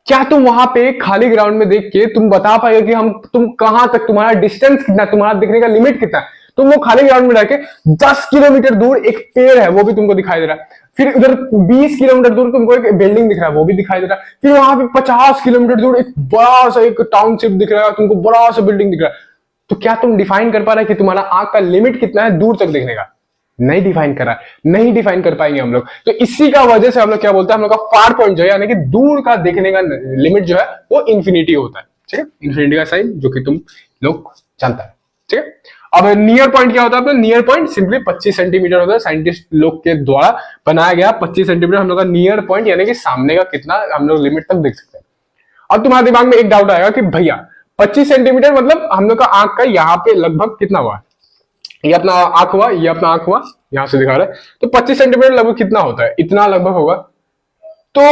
क्या तुम वहां पे खाली ग्राउंड में देख के तुम बता पाएगा कि तुम कहां तक, तुम्हारा डिस्टेंस कितना, तुम्हारा दिखने का लिमिट कितना है। तुम वो खाली ग्राउंड में रह के 10 किलोमीटर दूर एक पेड़ है वो भी तुमको दिखाई दे रहा है, फिर उधर 20 किलोमीटर दूर तुमको एक बिल्डिंग दिख रहा है वो भी दिखाई दे रहा है, फिर वहां पे 50 किलोमीटर दूर एक बड़ा सा एक टाउनशिप दिख रहा है, तुमको बड़ा सा बिल्डिंग दिख रहा है। तो क्या तुम डिफाइन कर पा रहे कि तुम्हारा आंख का लिमिट कितना है दूर तक देखने का? नहीं डिफाइन कर रहा है, नहीं डिफाइन कर पाएंगे हम लोग। तो इसी का वजह से हम लोग क्या बोलते हैं, हम लोग का फार पॉइंट जो है यानी कि दूर का देखने का लिमिट जो है वो इंफिनिटी होता है। ठीक है, इंफिनिटी का साइन जो कि तुम लोग जानता है। ठीक है, अब नियर पॉइंट क्या होता है, नियर पॉइंट सिंपली 25 सेंटीमीटर होता है, साइंटिस्ट लोग के द्वारा बनाया गया 25 सेंटीमीटर हम लोग का नियर पॉइंट, यानी कि सामने का कितना हम लोग लिमिट तक देख सकते हैं। अब तुम्हारे दिमाग में एक डाउट आएगा कि भैया 25 सेंटीमीटर मतलब हम लोग का आंख का यहाँ पे लगभग कितना हुआ, ये अपना आंख हुआ, ये अपना आंख हुआ, यहां से दिखा रहा है, तो 25 सेंटीमीटर लगभग कितना होता है, इतना लगभग होगा। तो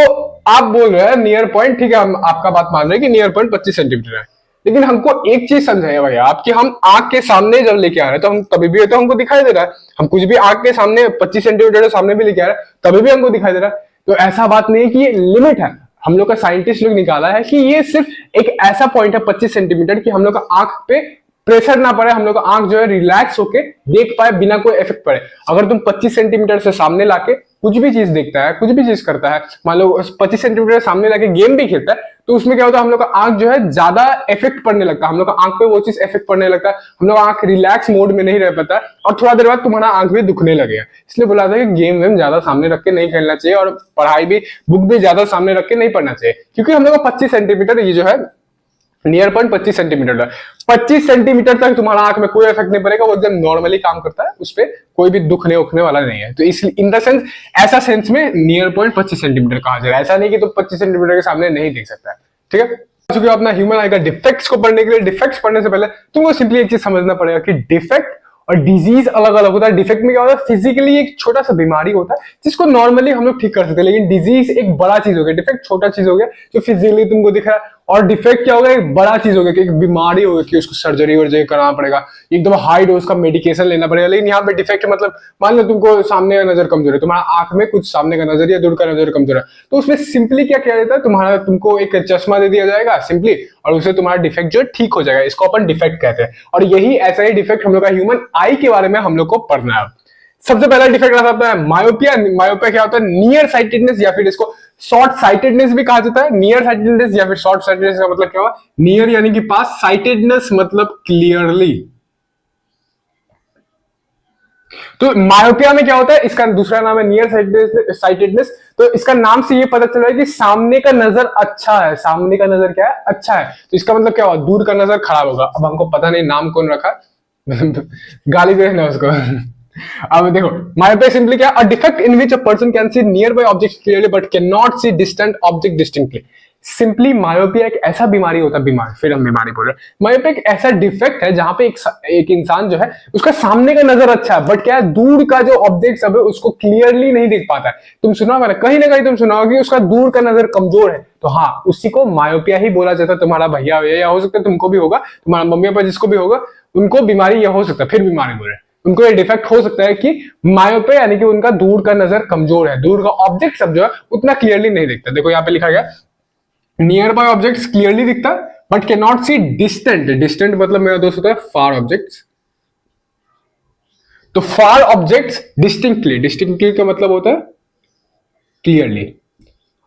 आप बोल रहे हैं नियर पॉइंट, ठीक है, हम आपका बात मान रहे हैं कि नियर पॉइंट 25 सेंटीमीटर है, लेकिन हमको एक चीज समझाइए भैया आप कि हम आंख के सामने जब लेके आ रहे हैं तो हम तभी भी तो हमको दिखाई दे रहा है, हम कुछ भी आंख के सामने 25 सेंटीमीटर सामने भी लेके आ रहे हैं तभी भी हमको दिखाई दे रहा है। तो ऐसा बात नहीं है कि ये लिमिट है, हम लोग का साइंटिस्ट लोग निकाला है कि ये सिर्फ एक ऐसा पॉइंट है 25 सेंटीमीटर कि हम लोग का आंख पे प्रेशर ना पड़े, हम लोग का आंख जो है रिलैक्स होके देख पाए बिना कोई इफेक्ट पड़े। अगर तुम 25 सेंटीमीटर से सामने लाके कुछ भी चीज देखता है, कुछ भी चीज करता है, मान लो 25 सेंटीमीटर सामने लाके गेम भी खेलता है, तो उसमें क्या होता है, हम लोग का आंख जो है ज्यादा इफेक्ट पड़ने लगता है, हम लोग का आंख पे वो चीज इफेक्ट पड़ने लगता है, हम लोग आंख रिलैक्स मोड में नहीं रह पाता और थोड़ा देर बाद तुम्हारा आंख भी दुखने लगेगा। इसलिए बोला था कि गेम वेम ज्यादा सामने रख के नहीं खेलना चाहिए और पढ़ाई भी, बुक भी ज्यादा सामने रख के नहीं पढ़ना चाहिए, क्योंकि हम लोग का 25 सेंटीमीटर ये जो है नियर पॉइंट 25 सेंटीमीटर, 25 सेंटीमीटर तक तुम्हारा आंख में कोई इफेक्ट नहीं पड़ेगा, वो एकदम नॉर्मली काम करता है, उस पर कोई भी दुखने उखने वाला नहीं है। तो इसलिए इन द सेंस, ऐसा सेंस में नियर पॉइंट 25 सेंटीमीटर कहा जाएगा, ऐसा नहीं कि तुम 25 सेंटीमीटर के सामने नहीं देख सकता है। ठीक है, चूंकि अपना ह्यूमन आई का डिफेक्ट्स को पढ़ने के लिए, डिफेक्ट्स पढ़ने से पहले तुमको सिंपली एक चीज समझना पड़ेगा कि डिफेक्ट और डिजीज अलग अलग होता है। डिफेक्ट में क्या होता है, फिजिकली एक छोटा सा बीमारी होता है जिसको नॉर्मली हम लोग ठीक कर सकते हैं, लेकिन डिजीज एक बड़ा चीज हो गया, डिफेक्ट छोटा चीज हो गया जो फिजिकली तुमको दिख रहा है, और डिफेक्ट क्या होगा, एक बड़ा चीज हो गया कि एक बीमारी हो गई कि उसको सर्जरी वर्जरी कराना पड़ेगा, एकदम हाई डोज का मेडिकेशन लेना पड़ेगा। लेकिन यहाँ पे डिफेक्ट मतलब मान लो तुमको सामने का नजर कमजोर है, तुम्हारा आंख में कुछ सामने का नजर या दूर का नजर कमजोर है, तो उसमें सिंपली क्या किया जाता है, तुम्हारा तुमको एक चश्मा दे दिया जाएगा सिंपली, और उससे तुम्हारा डिफेक्ट जो ठीक हो जाएगा, इसको अपन डिफेक्ट कहते हैं। और यही ऐसा ही डिफेक्ट हम लोग का ह्यूमन आई के बारे में हम लोग को पढ़ना है। सबसे पहला डिफेक्ट आता है मायोपिया। मायोपिया क्या होता है, नियर साइटेडनेस, या फिर इसको शॉर्ट साइटेडनेस भी कहा जाता है। नियर साइटेडनेस या फिर शॉर्ट साइटेडनेस का मतलब क्या हुआ, नियर यानी कि पास, साइटेडनेस मतलब क्लियरली। तो मायोपिया में क्या होता है, इसका दूसरा नाम है नियर साइटेडनेस। तो इसका नाम से ये पता चल रहा है कि सामने का नजर अच्छा है, सामने का नजर क्या है, अच्छा है। तो इसका मतलब क्या हुआ, दूर का नजर खराब होगा। अब हमको पता नहीं नाम कौन रखा गाली दे ना उसको अब देखो, मायोपिया सिंपली क्या, अ defect in which a person can C nearby object clearly but cannot C distant object distinctly. Simply myopia एक ऐसा बीमारी होता है, फिर हम बीमारी बोल रहे हैं, मायोपिया एक ऐसा डिफेक्ट है जहां पे एक इंसान जो है उसका सामने का नजर अच्छा है बट क्या है दूर का जो ऑब्जेक्ट सब है उसको क्लियरली नहीं देख पाता है। तुम सुना होगा ना कहीं तुम सुना होगा कि उसका दूर का नजर कमजोर है, तो हाँ उसी को मायोपिया ही बोला जाता है। तुम्हारा भैया या हो सकता है तुमको भी होगा, तुम्हारा मम्मी पापा जिसको भी होगा उनको बीमारी यह हो सकता है, फिर बीमारी बोल रहे हैं, उनको ये डिफेक्ट हो सकता है कि मायोपिया यानी कि उनका दूर का नजर कमजोर है, दूर का ऑब्जेक्ट सब जो है उतना क्लियरली नहीं दिखता। देखो यहाँ पे लिखा गया नियर बाय ऑब्जेक्ट्स क्लियरली दिखता है but cannot see distant. Distant मतलब मेरा दोस्त होता है फार ऑब्जेक्ट्स, तो फार ऑब्जेक्ट्स डिस्टिंक्टली, डिस्टिंक्टली का मतलब होता है क्लियरली।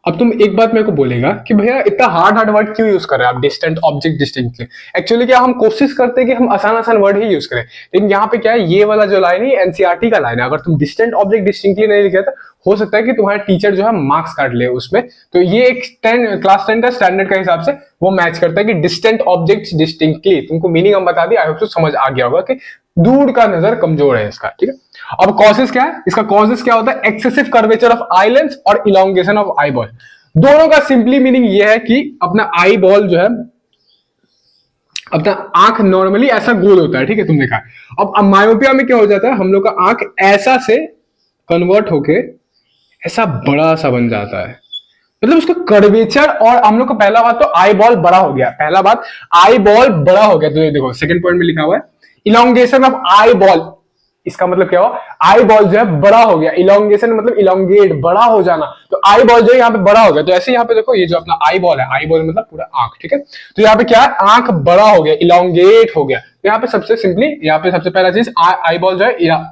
अब तुम एक बात मेरे को बोलेगा कि भैया इतना हार्ड वर्ड क्यों यूज कर रहे हैं आप, डिस्टेंट ऑब्जेक्ट डिस्टिंक्टली। एक्चुअली क्या हम कोशिश करते हैं कि हम आसान वर्ड ही यूज करें, लेकिन यहाँ पे क्या है ये वाला जो लाइन है एनसीईआरटी का लाइन है, अगर तुम डिस्टेंट ऑब्जेक्ट डिस्टिंक्टली नहीं लिखे तो हो सकता है कि तुम्हारे टीचर जो है मार्क्स काट ले उसमें। तो ये एक क्लास 10 का स्टैंडर्ड का हिसाब से वो मैच करता है कि डिस्टेंट ऑब्जेक्ट डिस्टिंक्टली। तुमको मीनिंग हम बता दिया, आई होप तो समझ आ गया होगा कि दूर का नजर कमजोर है इसका, ठीक है। अब कॉजेस क्या है, इसका कॉजेस क्या होता है, excessive curvature of eye lens और इलोंगेशन ऑफ आई बॉल। दोनों का सिंपली मीनिंग ये है कि अपना आई बॉल जो है, अपना आंख नॉर्मली ऐसा गोल होता है, ठीक है, तुम देखा। अब मायोपिया में क्या हो जाता है, हम लोग का आंख ऐसा से कन्वर्ट होके ऐसा बड़ा सा बन जाता है, मतलब उसका कर्वेचर। और हम लोग का पहला बात तो आई बॉल बड़ा हो गया, पहला बात आई बॉल बड़ा हो गया। तो ये देखो सेकंड पॉइंट में लिखा हुआ है इलोंगेशन ऑफ आई बॉल, इसका मतलब क्या हुआ, आई बॉल जो है बड़ा हो गया। इलोंगेशन मतलब इलोंगेट, बड़ा हो जाना, तो आई बॉल जो है यहाँ पे बड़ा हो गया। तो ऐसे यहाँ पे देखो ये जो अपना आई बॉल है, आई बॉल मतलब पूरा आंख, ठीक है। तो यहाँ पे क्या है, आंख बड़ा हो गया, इलोंगेट हो गया। तो यहाँ पे सबसे सिंपली, यहाँ पे सबसे पहला चीज आई बॉल जो है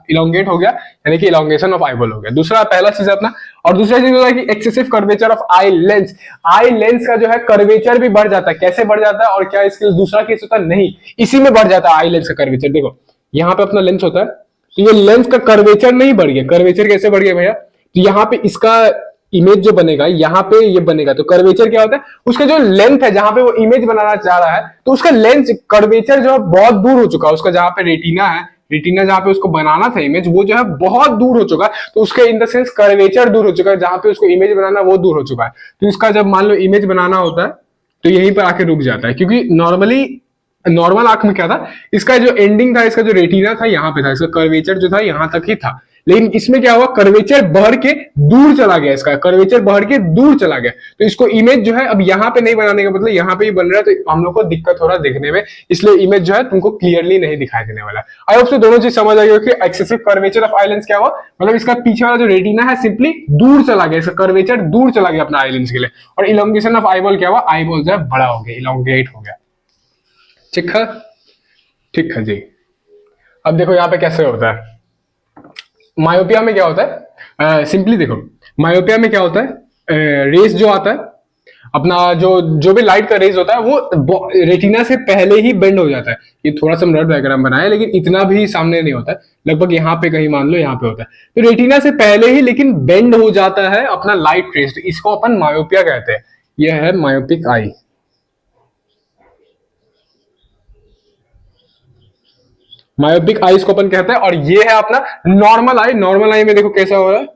इलोंगेट हो गया, यानी कि इलोंगेशन ऑफ आई बॉल हो गया। दूसरा पहला चीज है अपना, और दूसरा चीज होता है कि excessive curvature of eye lens. Eye lens का जो है कर्वेचर भी बढ़ जाता है। कैसे बढ़ जाता है और क्या इसके दूसरा केस होता है, नहीं इसी में बढ़ जाता है आई लेंस का कर्वेचर। देखो यहाँ पे अपना लेंस होता है, तो ये लेंस का कर्वेचर नहीं बढ़ गया। कर्वेचर कैसे बढ़ गया भैया, तो यहाँ पे इसका इमेज जो बनेगा यहाँ पे ये बनेगा, तो कर्वेचर क्या होता है, उसका जो लेंथ है जहां पे वो इमेज बनाना चाह रहा है, तो उसका लेंस कर्वेचर जो है बहुत दूर हो चुका है। उसका जहां पे रेटिना है, रेटिना जहां पे उसको बनाना था इमेज, वो जो है बहुत दूर हो चुका है। तो उसके इन द सेंस कर्वेचर दूर हो चुका है, जहां पे उसको इमेज बनाना वो दूर हो चुका है। तो इसका जब मान लो इमेज बनाना होता है तो यहीं पर आके रुक जाता है, क्योंकि नॉर्मल आंख में क्या था, इसका जो एंडिंग था, इसका जो रेटिना था यहाँ पे था, इसका कर्वेचर जो था यहाँ तक ही था। लेकिन इसमें क्या हुआ, कर्वेचर बढ़ के दूर चला गया, इसका कर्वेचर बढ़ के दूर चला गया। तो इसको इमेज जो है अब यहाँ पे नहीं बनाने का मतलब यहाँ पे ही बन रहा है, तो हम लोग को दिक्कत हो रहा है देखने में, इसलिए इमेज जो है तुमको क्लियरली नहीं दिखाई देने वाला। आई होप से दोनों चीज समझ आई कि excessive curvature of eye lens क्या हुआ, मतलब इसका पीछे वाला जो रेटिना है सिंपली दूर चला गया, इसका कर्वेचर दूर चला गया अपना आई लेंस के लिए। और इलोंगेशन ऑफ आई बॉल क्या हुआ, आई बॉल जो है बड़ा हो गया, इलोंगेट हो गया। ठीक है, ठीक है जी। अब देखो यहाँ पे कैसे होता है, मायोपिया में क्या होता है, सिंपली देखो मायोपिया में क्या होता है, रेस जो आता है अपना, जो भी लाइट का रेज होता है वो रेटिना से पहले ही बेंड हो जाता है। ये थोड़ा सा ब्लड डायग्राम बनाया है, लेकिन इतना भी सामने नहीं होता है, लगभग यहाँ पे कहीं मान लो यहाँ पे होता है। तो रेटिना से पहले ही लेकिन बेंड हो जाता है अपना लाइट रेज, तो इसको अपन मायोपिया कहते हैं। यह है मायोपिक आई। मायोपिक आई इसको अपन कहते हैं। और ये है अपना नॉर्मल आई। नॉर्मल आई में देखो कैसा हो रहा है,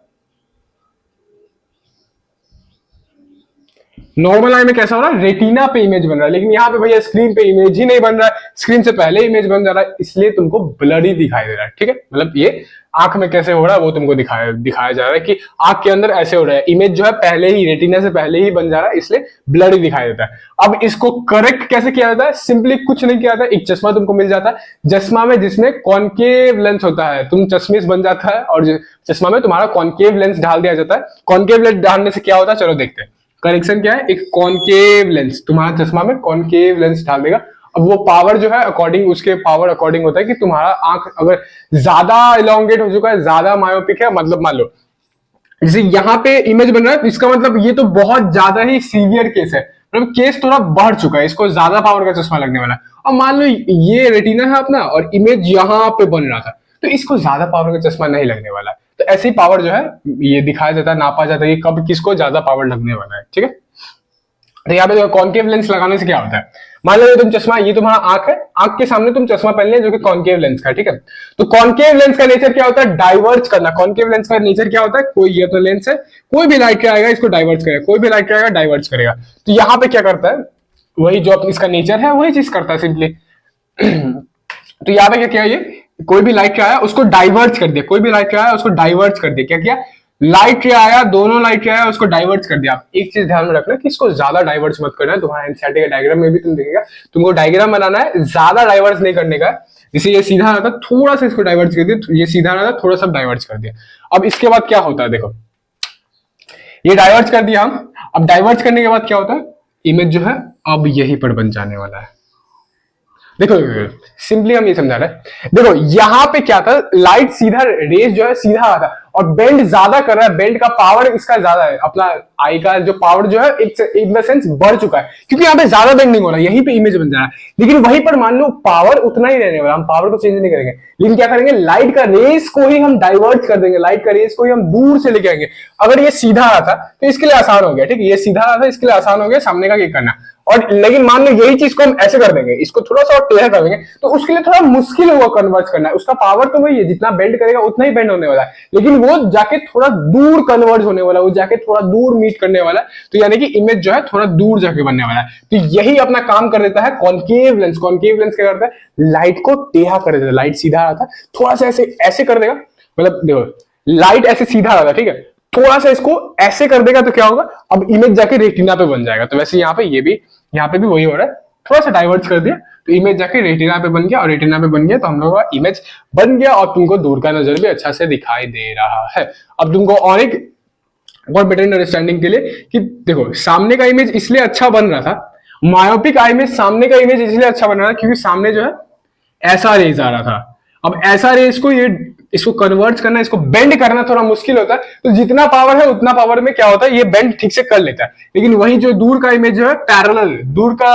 नॉर्मल आई में कैसा हो रहा है, रेटिना पे इमेज बन रहा है, लेकिन यहाँ पे भैया स्क्रीन पे इमेज ही नहीं बन रहा है, स्क्रीन से पहले इमेज बन जा रहा है, इसलिए तुमको ब्लरी दिखाई दे रहा है। ठीक है, मतलब ये आंख में कैसे हो रहा है वो तुमको दिखाया जा रहा है कि आंख के अंदर ऐसे हो रहा है, इमेज जो है पहले ही रेटिना से पहले ही बन जा रहा है, इसलिए ब्लरी दिखाई देता है। अब इसको करेक्ट कैसे किया जाता है, सिंपली कुछ नहीं किया जाता है, एक चश्मा तुमको मिल जाता है, चश्मा में जिसमें कॉन्केव लेंस होता है, तुम चश्मिश बन जाता है और चश्मा में तुम्हारा कॉन्केव लेंस डाल दिया जाता है। कॉन्केव लेंस डालने से क्या होता है, चलो देखते हैं। करेक्शन क्या है, एक कॉन्केव लेंस, तुम्हारा चश्मा में कॉन्केव लेंस डाल देगा। अब वो पावर जो है अकॉर्डिंग, उसके पावर अकॉर्डिंग होता है कि तुम्हारा आंख अगर ज्यादा इलोंगेट हो चुका है, ज्यादा मायोपिक है, मतलब मान लो जैसे यहाँ पे इमेज बन रहा है, तो इसका मतलब ये तो बहुत ज्यादा ही सीवियर केस है, मतलब केस थोड़ा बढ़ चुका है, इसको ज्यादा पावर का चश्मा लगने वाला है। अब मान लो ये रेटिना है अपना और इमेज यहाँ पे बन रहा था, तो इसको ज्यादा पावर का चश्मा नहीं लगने वाला है। तो ऐसी पावर जो है ये दिखाया जाता है, नापा जाता है कि कब किसको ज्यादा पावर लगने वाला है। ठीक है, तो यहाँ पे कॉन्केव लेंस लगाने से क्या होता है, मान लो तुम चश्मा, ये तुम्हारा आंख है, आंख के सामने तुम चश्मा पहन लिया जो कि कॉन्केव लेंस का, ठीक है। तो कॉन्केव लेंस का नेचर क्या होता है? डाइवर्ज करना। कॉन्केव लेंस का नेचर क्या होता है? कोई ये तो लेंस है, कोई भी लाइट क्या आएगा इसको डाइवर्ज करेगा, कोई भी लाइट क्या आएगा डाइवर्ज करेगा। तो यहाँ पे क्या करता है, वही जो इसका नेचर है वही चीज करता है सिंपली। तो यहाँ पे क्या किया, ये कोई भी लाइट क्या आया उसको डाइवर्ज कर दिया, कोई भी लाइट क्या आया उसको डाइवर्ज कर दिया। क्या किया? लाइट क्या आया, दोनों लाइट क्या आया उसको डाइवर्ट कर दिया। आप एक चीज ध्यान में रखना कि इसको ज्यादा डाइवर्ट मत करना है। तुम्हारा एनसीईआरटी के डायग्राम में भी तुम देखेगा, तुमको डायग्राम बनाना है, ज्यादा डाइवर्ट नहीं करने का। जैसे ये सीधा रहा था, थोड़ा सा इसको डाइवर्ट कर दिया, ये सीधा रहा था, थोड़ा सा डाइवर्ट कर दिया। अब इसके बाद क्या होता है, देखो ये डाइवर्ट कर दिया हम। अब डाइवर्ट करने के बाद क्या होता है, इमेज जो है अब यहीं पर बन जाने वाला है। देखो सिंपली हम ये समझा रहे हैं, देखो यहाँ पे क्या था, लाइट सीधा, रेज जो है सीधा आ रहा था और बेंड ज्यादा कर रहा है, बेंड का पावर इसका ज्यादा है, अपना आई का जो पावर जो है इन द सेंस बढ़ चुका है, क्योंकि यहाँ पे ज्यादा बेंडिंग हो रहा है, यहीं पे इमेज बन जा रहा है। लेकिन वहीं पर मान लो पावर उतना ही रहने वाला, हम पावर को चेंज नहीं करेंगे, लेकिन क्या करेंगे, लाइट का रेस को ही हम डाइवर्ट कर देंगे, लाइट का रेस को ही हम दूर से लेके आएंगे। अगर ये सीधा आ रहा था तो इसके लिए आसान हो गया, ठीक है, ये सीधा आ रहा था इसके लिए आसान हो गया सामने का क्या करना। और लेकिन मान लो यही चीज को हम ऐसे कर देंगे, इसको थोड़ा सा और टेढ़ा कर देंगे, तो उसके लिए थोड़ा मुश्किल होगा कन्वर्ट करना है। उसका पावर तो वही है, जितना बेंड करेगा उतना ही बेंड होने वाला है, लेकिन वो जाके थोड़ा दूर कन्वर्ट होने वाला है, वो जाके थोड़ा दूर मीट करने वाला है। तो यानी कि इमेज जो है थोड़ा दूर जाके बनने वाला है। तो यही अपना काम कर देता है कॉन्केव लेंस। कॉन्केव लेंस क्या करता है, लाइट को टेढ़ा कर देता है। लाइट सीधा आ रहा था, थोड़ा सा ऐसे ऐसे कर देगा, मतलब देखो लाइट ऐसे सीधा आ रहा था, ठीक है, थोड़ा सा इसको ऐसे कर देगा तो क्या होगा, अब इमेज जाके रेटिना पे बन जाएगा। तो वैसे यहाँ पे ये भी, यहाँ पे भी वही हो रहा है, थोड़ा सा डाइवर्ट कर दिया तो इमेज जाके रेटिना पे बन गया, और रेटिना पे बन गया तो हम लोगों का इमेज बन गया, और तुमको दूर का नजर भी अच्छा से दिखाई दे रहा है। अब तुमको और बेटर अंडरस्टैंडिंग के लिए कि देखो सामने का इमेज इसलिए अच्छा बन रहा था, मायोपिक आई में सामने का इमेज इसलिए अच्छा बन रहा था क्योंकि सामने जो है ऐसा रेज आ रहा था। अब ऐसा रेज को ये इसको कन्वर्ट करना, इसको बेंड करना थोड़ा मुश्किल होता है। तो जितना पावर है उतना पावर में क्या होता है, ये बेंड ठीक से कर लेता है। लेकिन वही जो दूर का इमेज जो है पैरेलल, दूर का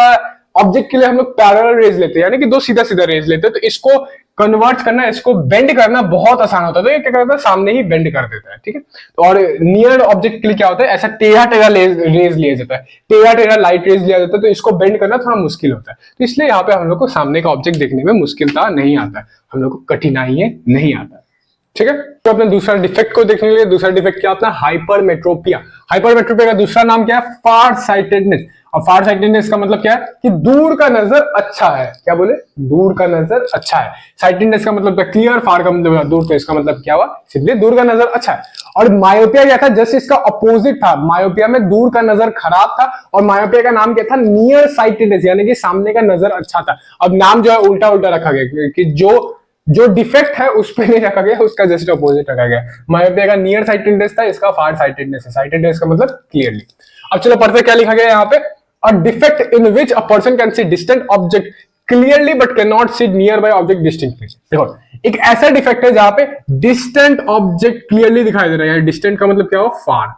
ऑब्जेक्ट के लिए हम लोग पैरेलल रेज लेते हैं, यानी कि दो सीधा सीधा रेज लेते हैं। तो इसको कन्वर्ट करना, इसको बेंड करना बहुत आसान होता है। तो ये क्या करता है, सामने ही बेंड कर देता है, ठीक है। तो और नियर ऑब्जेक्ट के लिए क्या होता है, ऐसा टेढ़ा टेढ़ा रेज लिया जाता है, टेढ़ा टेढ़ा लाइट रेज लिया जाता है। तो इसको बेंड करना थोड़ा मुश्किल होता है। तो इसलिए यहाँ पे हम लोग को सामने का ऑब्जेक्ट देखने में मुश्किलता नहीं आता है, हम लोग को कठिनाई नहीं आता है, ठीक है। तो अपने दूसरा डिफेक्ट को देखने के लिए, दूसरा डिफेक्ट क्या होता है, हाइपरमेट्रोपिया। हाइपरमेट्रोपिया का दूसरा नाम क्या है, फार साइटेडनेस। और फार साइटेडनेस का मतलब क्या है कि दूर का नजर अच्छा है। क्या बोले, दूर का नजर अच्छा है। साइटेडनेस का मतलब क्लियर, फार का मतलब दूर, तो इसका मतलब क्या हुआ, सिंपली दूर का नजर अच्छा है। और मायोपिया क्या था, जस्ट इसका अपोजिट था। मायोपिया में दूर का नजर खराब था, और मायोपिया का नाम क्या था, नियर साइटेडनेस, यानी कि सामने का नजर अच्छा था। अब नाम जो है उल्टा उल्टा रखा गया कि जो डिफेक्ट है उस पे नहीं रखा गया, उसका जस्ट अपोजिट रखा गया। मायोपिया का नियर साइटेडनेस था, इसका फार साइटेडनेस है। साइटेडनेस का मतलब क्लियरली। अब चलो पढ़ते क्या लिखा गया यहाँ पे, a defect in which a person can see distant object clearly but cannot see nearby object distinctly. देखो एक ऐसा डिफेक्ट है जहां पे डिस्टेंट ऑब्जेक्ट क्लियरली दिखाई दे रहा है। डिस्टेंट का मतलब क्या हो, फार,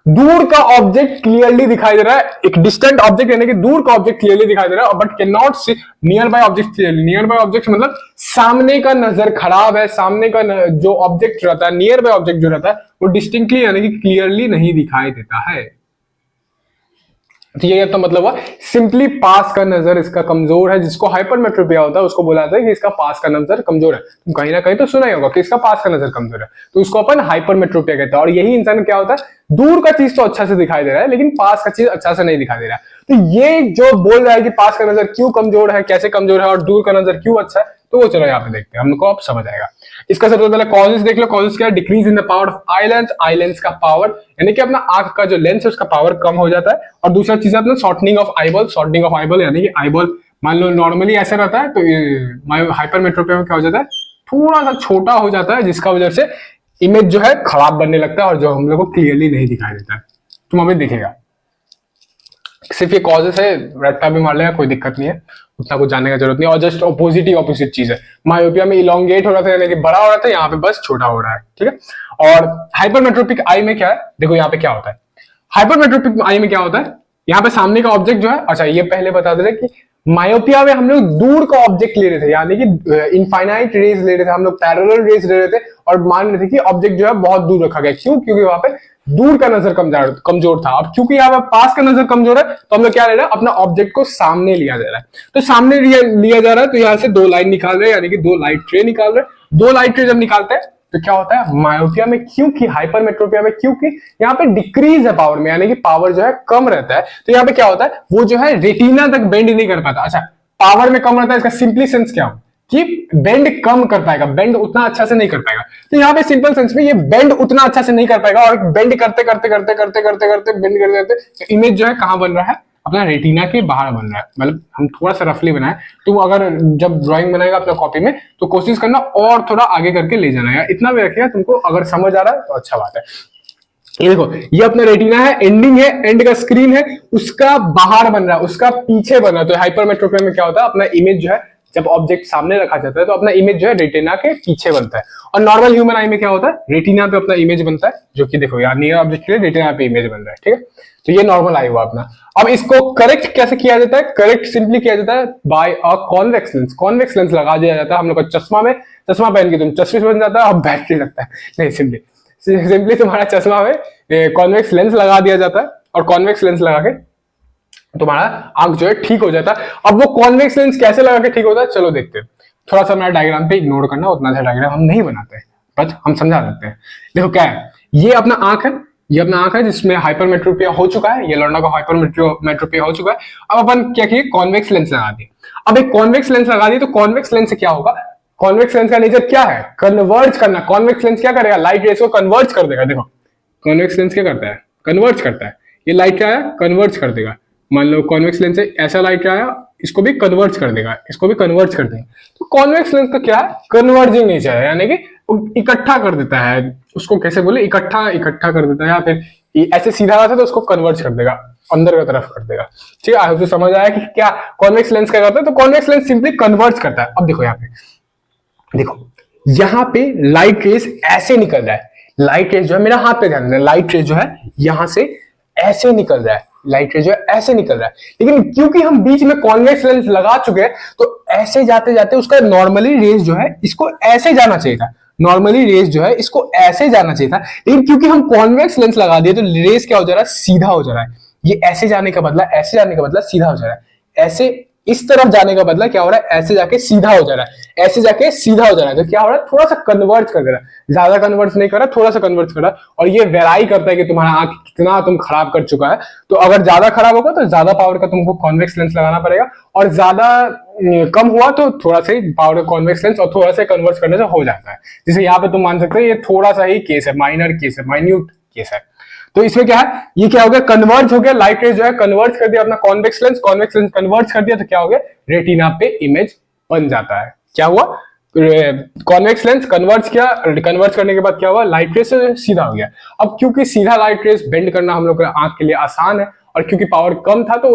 दूर का ऑब्जेक्ट क्लियरली दिखाई दे रहा है। एक डिस्टेंट ऑब्जेक्ट यानी कि दूर का ऑब्जेक्ट क्लियरली दिखाई दे रहा है, but cannot see nearby object clearly. Nearby object मतलब सामने का नजर खराब है, सामने का जो ऑब्जेक्ट रहता है, नियर बाय ऑब्जेक्ट जो रहता है वो डिस्टिंक्टली यानी कि क्लियरली नहीं दिखाई देता है। तो ये तो मतलब हुआ सिंपली पास का नजर इसका कमजोर है। जिसको हाइपरमेट्रोपिया होता है उसको बोला जाता है कि इसका पास का नजर कमजोर है। तुम कहीं ना कहीं तो सुना ही होगा कि इसका पास का नजर कमजोर है, तो उसको अपन हाइपरमेट्रोपिया कहते हैं। और यही इंसान क्या होता है, दूर का चीज तो अच्छा से दिखाई दे रहा है लेकिन पास का चीज अच्छा से नहीं दिखाई दे रहा है। तो ये जो बोल रहा है कि पास का नजर क्यों कमजोर है, कैसे कमजोर है, और दूर का नजर क्यों अच्छा है, तो वो चलो यहाँ पे देखते हैं, हमको अब समझ आएगा। इसका सबसे पहले कॉजेस देख लो। कॉजेस क्या है, decrease in the power of eye lens. Eye lens का पावर यानी कि अपना आंख का जो लेंस है उसका पावर कम हो जाता है। और दूसरा चीज है अपना shortening of eyeball. Shortening of eyeball यानी कि आईबॉल मान लो नॉर्मली ऐसा रहता है, तो हाइपरमेट्रोपिया में क्या हो जाता है, थोड़ा सा छोटा हो जाता है, जिसका वजह से इमेज जो है खराब बनने लगता है और जो हम लोग को क्लियरली नहीं दिखाई देता है। तुम अभी दिखेगा, सिर्फ ये कॉजेस है, रट्टा भी मार लेगा, कोई दिक्कत नहीं है, उतना कुछ जानने का जरूरत नहीं। और जस्ट ऑपोजिट चीज है। मायोपिया में इलोंगेट हो रहा था यानी कि बड़ा हो रहा था, यहाँ पे बस छोटा हो रहा है, ठीक है। और हाइपरमेट्रोपिक आई में क्या है, देखो यहाँ पे क्या होता है, हाइपरमेट्रोपिक आई में क्या होता है, यहाँ पे सामने का ऑब्जेक्ट जो है, अच्छा ये पहले बता दे रहे कि मायोपिया में हम लोग दूर का ऑब्जेक्ट ले रहे थे, यानी कि इनफाइनाइट रेज ले रहे थे हम लोग, पैरेलल रेज ले रहे थे, और मान रहे थे कि ऑब्जेक्ट जो है बहुत दूर रखा गया। क्यों? क्योंकि वहां पे दूर का नजर कमजोर था। अब क्योंकि यहाँ पे पास का नजर कमजोर है तो हम लोग क्या ले रहे हैं, अपना ऑब्जेक्ट को सामने लिया जा रहा है। तो सामने लिया जा रहा है, तो यहाँ से दो लाइन निकाल रहे हैं, यानी कि दो लाइट रे निकाल रहे हैं। दो लाइट रे जब निकालते हैं तो क्या होता है मायोपिया में, क्योंकि हाइपरमेट्रोपिया में, क्योंकि यहाँ पे डिक्रीज है पावर में, यानी कि पावर जो है कम रहता है, तो यहाँ पे क्या होता है वो जो है रेटिना तक बेंड नहीं कर पाता। अच्छा, पावर में कम रहता है, इसका सिंपली सेंस क्या हो कि बेंड कम कर पाएगा, बेंड उतना अच्छा से नहीं कर पाएगा। तो यहाँ पे सिंपल सेंस में ये बेंड उतना अच्छा से नहीं कर पाएगा, और बेंड करते करते करते करते करते करते बेंड करते करते इमेज जो है कहां बन रहा है, अपना रेटिना के बाहर बन रहा है। मतलब हम थोड़ा सा रफली बनाए, तो अगर जब ड्राइंग बनाएगा अपना कॉपी में तो कोशिश करना और थोड़ा आगे करके ले जाना है, इतना भी रखिएगा, तुमको अगर समझ आ रहा है तो अच्छा बात है। ये देखो, ये अपना रेटिना है, एंडिंग है, एंड का स्क्रीन है, उसका बाहर बन रहा है, उसका पीछे बन रहा है। तो हाइपरमेट्रोपिया में क्या होता है, अपना इमेज जो है जब ऑब्जेक्ट सामने रखा जाता है तो अपना इमेज जो है रेटिना के पीछे बनता है। और नॉर्मल ह्यूमन आई में क्या होता है, रेटिना पे अपना इमेज बनता है, जो कि देखो यार नियर ऑब्जेक्ट के लिए रेटिना पे इमेज बन रहा है, ठीक है। तो ये नॉर्मल आई हुआ अपना। अब इसको करेक्ट कैसे किया जाता है, करेक्ट सिंपली किया जाता है by a convex lens. Convex lens लगा दिया जाता है हम लोग का चश्मा में, चश्मा पहन के तुम चश्मिश बन जाता है और बैटरी लगता है, नहीं सिंपली तुम्हारा चश्मा में कॉन्वेक्स लेंस लगा दिया जाता है, और कॉन्वेक्स लेंस लगा के तुम्हारा आंख जो है ठीक हो जाता है। अब वो कॉन्वेक्स लेंस कैसे लगा के ठीक होता है, चलो देखते हैं। थोड़ा सा मेरा डायग्राम पे इग्नोर करना, उतना सा डायग्राम हम नहीं बनाते हैं, बट हम समझा देते हैं। देखो क्या है, ये अपना आंख है, ये अपना आंख है जिसमें हाइपरमेट्रोपिया हो चुका है, ये लौंडा का हाइपरमेट्रोपिया हो चुका है। अब अपन क्या किए, कॉन्वेक्स लेंस लगा दिए। अब एक कॉन्वेक्स लेंस लगा दिए, तो कॉन्वेक्स लेंस से क्या होगा, कॉन्वेक्स लेंस का नेचर क्या है, कन्वर्ज करना। कॉन्वेक्स लेंस क्या करेगा, लाइट रेस को कन्वर्ज कर देगा। देखो कॉन्वेक्स लेंस क्या करता है, कन्वर्ज करता है। ये लाइट क्या है, कन्वर्ज कर देगा। मान लो कॉन्वेक्स लेंस से ऐसा लाइट आया, इसको भी कन्वर्ज कर देगा, इसको भी कन्वर्ज कर देगा। तो कॉन्वेक्स लेंस का क्या है, कन्वर्जिंग नेचर है, यानी कि इकट्ठा कर देता है। उसको कैसे बोले, इकट्ठा कर देता है, या फिर ऐसे सीधा आता है तो उसको कन्वर्ज कर देगा, अंदर की तरफ कर देगा। ठीक है, तो समझ आया कि क्या कॉन्वेक्स लेंस क्या करता है। तो कॉन्वेक्स लेंस सिंपली कन्वर्ज करता है। अब देखो यहाँ पे, देखो यहाँ पे लाइट रेस ऐसे निकल रहा है, लाइट रेस जो है, मेरा हाथ पे ध्यान देना, लाइट रेस जो है यहां से ऐसे निकल रहा है, लाइट रे जो है ऐसे निकल रहा है। लेकिन क्योंकि हम बीच में कॉन्वेक्स लेंस लगा चुके हैं, तो ऐसे जाते जाते उसका नॉर्मली रेस जो है इसको ऐसे जाना चाहिए था, नॉर्मली रेस जो है इसको ऐसे जाना चाहिए था। लेकिन क्योंकि हम कॉन्वेक्स लेंस लगा दिए तो रेस क्या हो जा रहा है, सीधा हो जा रहा है। ये ऐसे जाने का बदला, ऐसे जाने का बदला सीधा हो जा रहा है। ऐसे इस तरफ जाने का बदला क्या हो रहा है, ऐसे जाके सीधा हो जा रहा है, ऐसे जाके सीधा हो जा रहा है। तो क्या हो रहा है, थोड़ा सा कन्वर्ट कर दे रहा है, ज्यादा कन्वर्ट नहीं कर रहा, थोड़ा सा कन्वर्ट कर रहा है। और ये वेराई करता है कि तुम्हारा आंख कितना तुम खराब कर चुका है। तो अगर ज्यादा खराब होगा तो ज्यादा पावर का तुमको कॉन्वेक्स लेंस लगाना पड़ेगा, और ज्यादा कम हुआ तो थोड़ा सा पावर का कॉन्वेक्स लेंस और थोड़ा सा कन्वर्ट करने से हो जाता है। जैसे यहाँ पे तुम मान सकते हो ये थोड़ा सा ही केस है, माइनर केस है, माइन्यूट केस है। तो इसमें क्या है, ये क्या हो गया, कन्वर्ज हो गया, लाइट रेस जो है कन्वर्ज कर दिया अपना कॉन्वेक्स लेंस कन्वर्ज कर दिया, तो क्या हो गया, रेटिना पे इमेज बन जाता है। क्या हुआ, कॉन्वेक्स लेंस कन्वर्ज किया, कन्वर्ज करने के बाद क्या हुआ, लाइट रेस सीधा हो गया। अब क्योंकि सीधा लाइट रेस बेंड करना हम लोग के आंख के लिए आसान है, और क्योंकि पावर कम था तो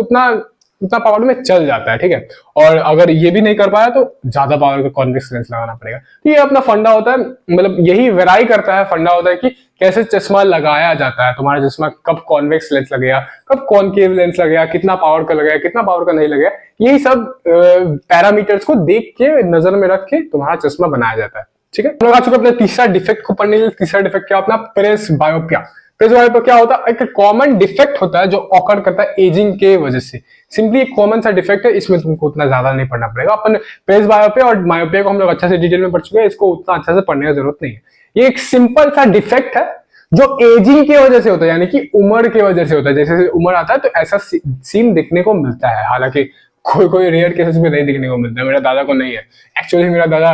उतना पावर में चल जाता है, ठीक है। और अगर ये भी नहीं कर पाया तो ज्यादा पावर का कॉन्वेक्स लेंस लगाना पड़ेगा। तो ये अपना फंडा होता है, मतलब यही वेराई करता है, फंडा होता है कि कैसे चश्मा लगाया जाता है। तुम्हारा चश्मा कब कॉन्वेक्स लेंस लगेगा, कब कॉनकेव लेंस लगेगा, कितना पावर का लगेगा, कितना पावर का नहीं लगेगा, यही सब पैरामीटर्स को देख के नजर में रख के तुम्हारा चश्मा बनाया जाता है, ठीक है। हम लोग आ चुके अपने तीसरा डिफेक्ट को पढ़ने के लिए। तीसरा डिफेक्ट क्या, अपना प्रेस बायोपिया। प्रेस बायोपिया क्या होता है, एक कॉमन डिफेक्ट होता है जो ऑकर करता है एजिंग के वजह से। सिंपली एक कॉमन सा डिफेक्ट है, इसमें तुमको उतना ज्यादा नहीं पढ़ना पड़ेगा। अपन प्रेस बायोपिया और मायोपिया को हम लोग अच्छा से डिटेल में पढ़ चुके हैं, इसको उतना अच्छा से पढ़ने की जरूरत नहीं है। ये एक सिंपल सा डिफेक्ट है जो एजिंग की वजह से होता है, यानी कि उम्र की वजह से होता है। जैसे उम्र आता है तो ऐसा सीन देखने को मिलता है, हालांकि कोई कोई रेयर केसेस में नहीं देखने को मिलता है। मेरा दादा को नहीं है, एक्चुअली मेरा दादा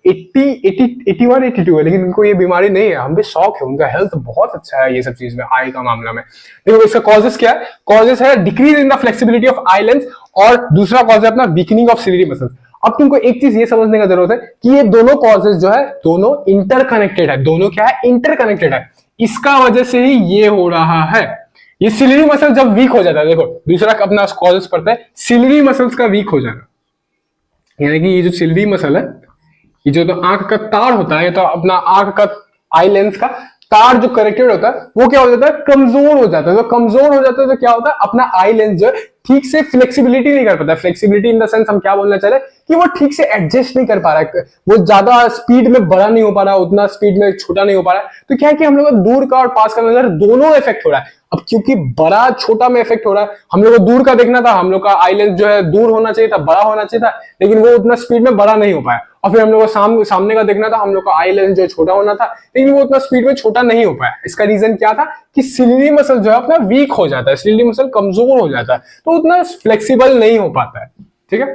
81 82 है, लेकिन उनको ये बीमारी नहीं है। हम भी शौक है, उनका हेल्थ बहुत अच्छा है ये सब चीज में, आई का मामला में। देखो इसका कॉजेस क्या है, कॉजेस है decrease in the flexibility of eye lens, और दूसरा कॉज है अपना वीकनिंग ऑफ सिलियरी मसल्स। अब तुमको एक चीज ये समझने का जरूरत है कि ये दोनों कॉजेस जो है दोनों इंटरकनेक्टेड है, दोनों क्या है, इंटरकनेक्टेड है। इसका वजह से ही ये हो रहा है। ये सिलियरी मसल जब वीक हो जाता है, देखो दूसरा अपना कॉजेस पड़ता है सिलियरी मसल्स का वीक हो जाना, यानी कि ये जो सिलियरी मसल है, ये जो तो आंख का तार होता है, तो अपना आंख का आई लेंस का तार जो कनेक्टेड होता है वो क्या हो जाता है, कमजोर हो जाता है। तो कमजोर हो जाता है तो क्या होता है, अपना आई लेंस जो है ठीक से फ्लेक्सिबिलिटी नहीं कर पाता। फ्लेक्सिबिलिटी इन द सेंस हम क्या बोलना चाह रहे हैं कि वो ठीक से एडजस्ट नहीं कर पा रहा है, वो ज्यादा स्पीड में बड़ा नहीं हो पा रहा, उतना स्पीड में छोटा नहीं हो पा रहा है। तो क्या है कि हम लोग का दूर का और पास का नजर दोनों इफेक्ट हो रहा है। अब क्योंकि बड़ा छोटा में इफेक्ट हो रहा है, हम लोग को दूर का देखना था, हम लोग का आई लेंस जो है दूर होना चाहिए था, बड़ा होना चाहिए था, लेकिन वो उतना स्पीड में बड़ा नहीं हो पाया। और फिर हम लोग को सामने का देखना था, हम लोग का आई लेंस जो छोटा होना था, लेकिन वो उतना स्पीड में छोटा नहीं हो पाया। इसका रीजन क्या था कि सिलियरी मसल जो है अपना वीक हो जाता है, सिलियरी मसल कमजोर हो जाता है, तो उतना फ्लेक्सिबल नहीं हो पाता है। ठीक है,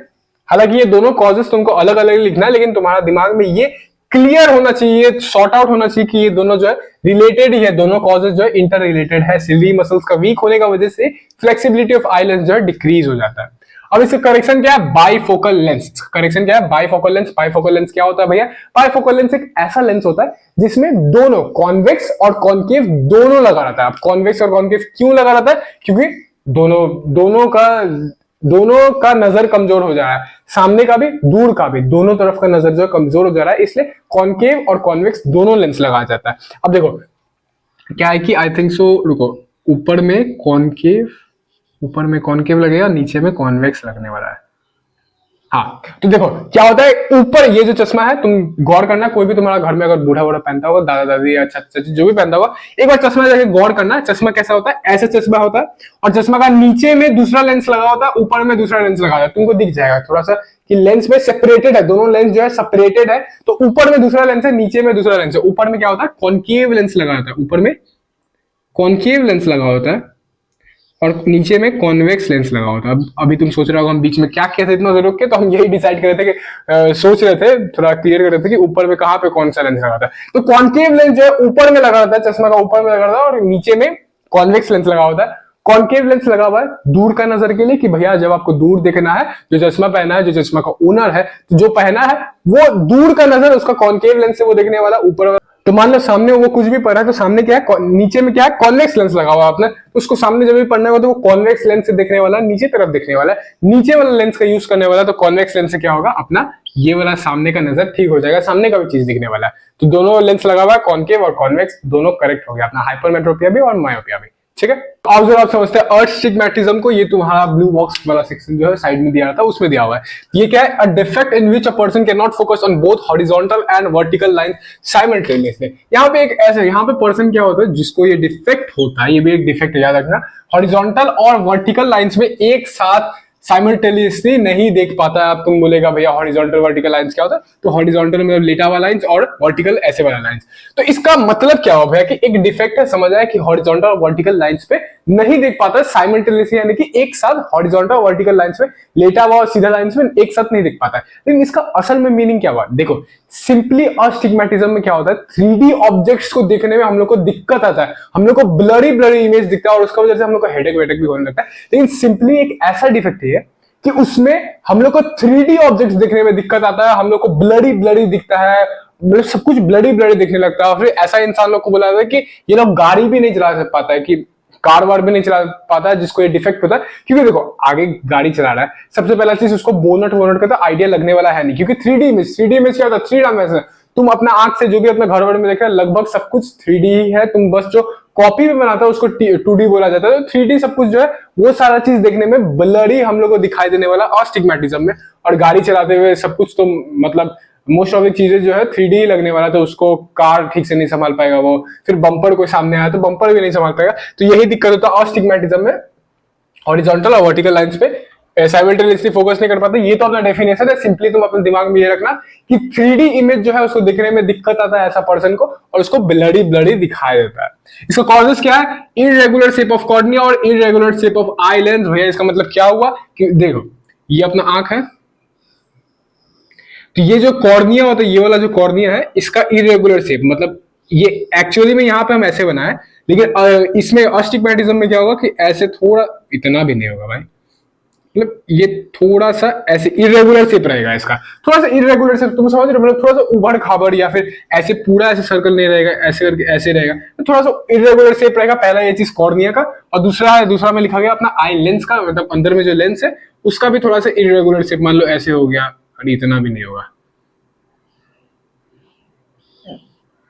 हालांकि ये दोनों कॉजेस तुमको अलग अलग लिखना है, लेकिन तुम्हारा दिमाग में ये क्लियर होना चाहिए, सॉर्ट आउट होना चाहिए कि ये दोनों जो है रिलेटेड ही है, दोनों कॉजेस जो है इंटर रिलेटेड है। सिलियरी मसल्स का वीक होने का वजह से फ्लेक्सिबिलिटी ऑफ आई लेंस जो है डिक्रीज हो जाता है। अब इसका करेक्शन क्या है? Bifocal lens. करेक्शन क्या है? Bifocal lens. बाइफोकल लेंस क्या होता है भैया? बाइफोकल लेंस एक ऐसा लेंस होता है जिसमें दोनों कॉन्वेक्स और कॉन्केव दोनों लगा रहता है। अब कॉन्वेक्स और कॉन्केव क्यों लगा रहता है? क्योंकि दोनों का नजर कमजोर हो जा रहा है, सामने का भी दूर का भी, दोनों तरफ का नजर जो है कमजोर हो जा रहा है, इसलिए कॉन्केव और कॉन्वेक्स दोनों लेंस लगाया जाता है। अब देखो क्या है कि आई थिंक सो, रुको, ऊपर में कॉन्केव लगेगा, नीचे में कॉन्वेक्स लगने वाला है। हाँ, तो देखो क्या होता है, ऊपर ये जो चश्मा है, तुम गौर करना, कोई भी तुम्हारा घर में अगर बूढ़ा बूढ़ा पहनता होगा, दादा दादी या चाचा जो भी पहनता होगा, एक बार चश्मा जाके गौर करना, चश्मा कैसा होता है? ऐसा चश्मा होता है, और चश्मा का नीचे में दूसरा लेंस लगा होता है, ऊपर में दूसरा लेंस लगा होता है। तुमको दिख जाएगा थोड़ा सा कि लेंस में सेपरेटेड है, दोनों लेंस जो है सेपरेटेड है, तो ऊपर में दूसरा लेंस है, नीचे में दूसरा लेंस है। ऊपर में क्या होता है? कॉन्केव लेंस लगा होता है, ऊपर में कॉन्केव लेंस लगा होता है, और नीचे में कॉन्वेक्स लेंस लगा होता है। अब अभी तुम सोच रहे हो हम बीच में क्या किया था इतना देर रुक के, तो हम यही डिसाइड कर रहे थे कि सोच रहे थे, थोड़ा क्लियर कर रहे थे कि ऊपर में कहां पे कौन सा लेंस लगा था। तो कॉन्केव लेंस जो है ऊपर में लगा रहता है, चश्मा का ऊपर में लगा रहता है, और नीचे में कॉन्वेक्स लेंस लगा होता है। कॉन्केव लेंस लगा हुआ है दूर का नजर के लिए, कि भैया जब आपको दूर देखना है, जो चश्मा पहना है, जो चश्मा का ओनर है, तो जो पहना है वो दूर का नजर उसका कॉन्केव लेंस से वो देखने वाला, ऊपर। तो मान लो सामने वो कुछ भी पढ़ रहा है, तो सामने क्या है, नीचे में क्या है, कॉन्वेक्स लेंस लगा हुआ है आपने, तो उसको सामने जब भी पढ़ना होगा तो वो कॉन्वेक्स लेंस से देखने वाला, नीचे तरफ देखने वाला है, नीचे वाला लेंस का यूज करने वाला। तो कॉन्वेक्स लेंस से क्या होगा, अपना ये वाला सामने का नजर ठीक हो जाएगा, सामने का भी चीज दिखने वाला है। तो दोनों लेंस लगा हुआ है, कॉन्केव और कॉन्वेक्स, दोनों करेक्ट हो गया, अपना हाइपरमेट्रोपिया भी और मायोपिया भी। ठीक है, अब जो आप समझते हैं अर्थ स्टिग्मेटिज्म को, ये तुम्हारा ब्लू बॉक्स वाला सेक्शन जो है साइड में दिया था, उसमें दिया हुआ है। ये क्या है? अ defect in which a person can not focus on both horizontal and vertical line simultaneously. यहाँ पे एक ऐसे, यहाँ पे पर्सन क्या होता है जिसको ये डिफेक्ट होता है, ये भी एक डिफेक्ट याद रखना, हॉरिजॉन्टल और वर्टिकल लाइंस में एक साथ साइमल्टेनियसली नहीं देख पाता है। अब तुम बोलेगा भैया हॉरिजॉन्टल वर्टिकल लाइंस क्या होता है? तो हॉरिजॉन्टल मतलब लेटा हुआ लाइंस, और वर्टिकल ऐसे वाला लाइंस। तो इसका मतलब क्या हो भैया कि एक डिफेक्ट है, समझ आया कि हॉरिजॉन्टल और वर्टिकल लाइंस पे नहीं देख पाता साइमल्टेनियसली, यानी कि एक साथ हॉरिजॉन्टल और वर्टिकल लाइंस में, लेटा हुआ और सीधा लाइंस में एक साथ नहीं देख पाता है। लेकिन इसका असल में मीनिंग क्या हुआ? देखो, सिंपली अस्टिग्मेटिज्म में क्या होता है, 3D ऑब्जेक्ट्स को देखने में हम लोग को दिक्कत आता है, हम लोग को ब्लरी इमेज दिखता है, और उसका वजह से हम लोग को हेडेक वेडेक भी होने लगता है। लेकिन सिंपली एक ऐसा डिफेक्ट है कि उसमें हम लोग को 3D ऑब्जेक्ट्स देखने में दिक्कत आता है, हम लोग को ब्लरी दिखता है, मतलब सब कुछ ब्लरी दिखने लगता है। और फिर ऐसा इंसान लोग को बोला जाता है कि ये लोग गाड़ी भी नहीं चला पाता है, कि कार वार भी नहीं चला पाता है, जिसको ये डिफेक्ट होता है। क्योंकि देखो आगे गाड़ी चला रहा है, सबसे पहला चीज उसको बोनट का तो आइडिया लगने वाला है नहीं, क्योंकि 3D इमेज क्या होता है? 3 डायमेंशन। तुम अपना आंख से जो भी अपने घर में देख रहे हो, लगभग सब कुछ 3D ही है। तुम बस जो कॉपी में बनाता है उसको 2D बोला जाता है। तो 3D सब कुछ जो है वो सारा चीज देखने में ब्लरी हम लोग को दिखाई देने वाला अस्टिग्मेटिज्म में। और गाड़ी चलाते हुए सब कुछ तो मतलब मोस्ट ऑफ द चीजें जो है 3D ही लगने वाला, तो उसको कार ठीक से नहीं संभाल पाएगा वो। फिर बम्पर कोई सामने आया तो बम्पर भी नहीं संभाल पाएगा। तो यही दिक्कत होता है अस्टिग्मेटिज्म में, हॉरिजॉन्टल और वर्टिकल लाइंस पे साइमल्टेनियसली फोकस नहीं कर पाते। ये तो अपना डेफिनेशन है, सिंपली तुम अपने दिमाग में ये रखना कि 3D इमेज जो है उसको दिखने में दिक्कत आता है ऐसा पर्सन को, और उसको ब्लडी दिखाई देता है। इसका कॉजेस क्या है? इरेगुलर शेप ऑफ कॉर्निया और irregular shape of eye lens. भैया इसका मतलब क्या हुआ कि देखो ये अपना आंख है, तो ये जो कॉर्निया होता है, ये वाला जो कॉर्निया है, इसका इरेगुलर शेप, मतलब ये एक्चुअली में यहाँ पे हम ऐसे बनाए, लेकिन इसमें अस्टिग्मेटिज्म में क्या होगा कि ऐसे थोड़ा, इतना भी नहीं होगा भाई, मतलब ये थोड़ा सा ऐसे इरेगुलर शेप रहेगा इसका, थोड़ा सा इरेगुलर शेप, तुम समझ रहे हो? मतलब थोड़ा सा उबड़ खाबड़, या फिर ऐसे पूरा ऐसे सर्कल नहीं रहेगा, ऐसे करके ऐसे रहेगा, तो थोड़ा सा इरेगुलर शेप रहेगा। पहला ये चीज कॉर्निया का, और दूसरा में लिखा गया अपना आई लेंस का, मतलब अंदर में जो लेंस है उसका भी थोड़ा सा इरेगुलर शेप, मान लो ऐसे हो गया, और इतना भी नहीं होगा,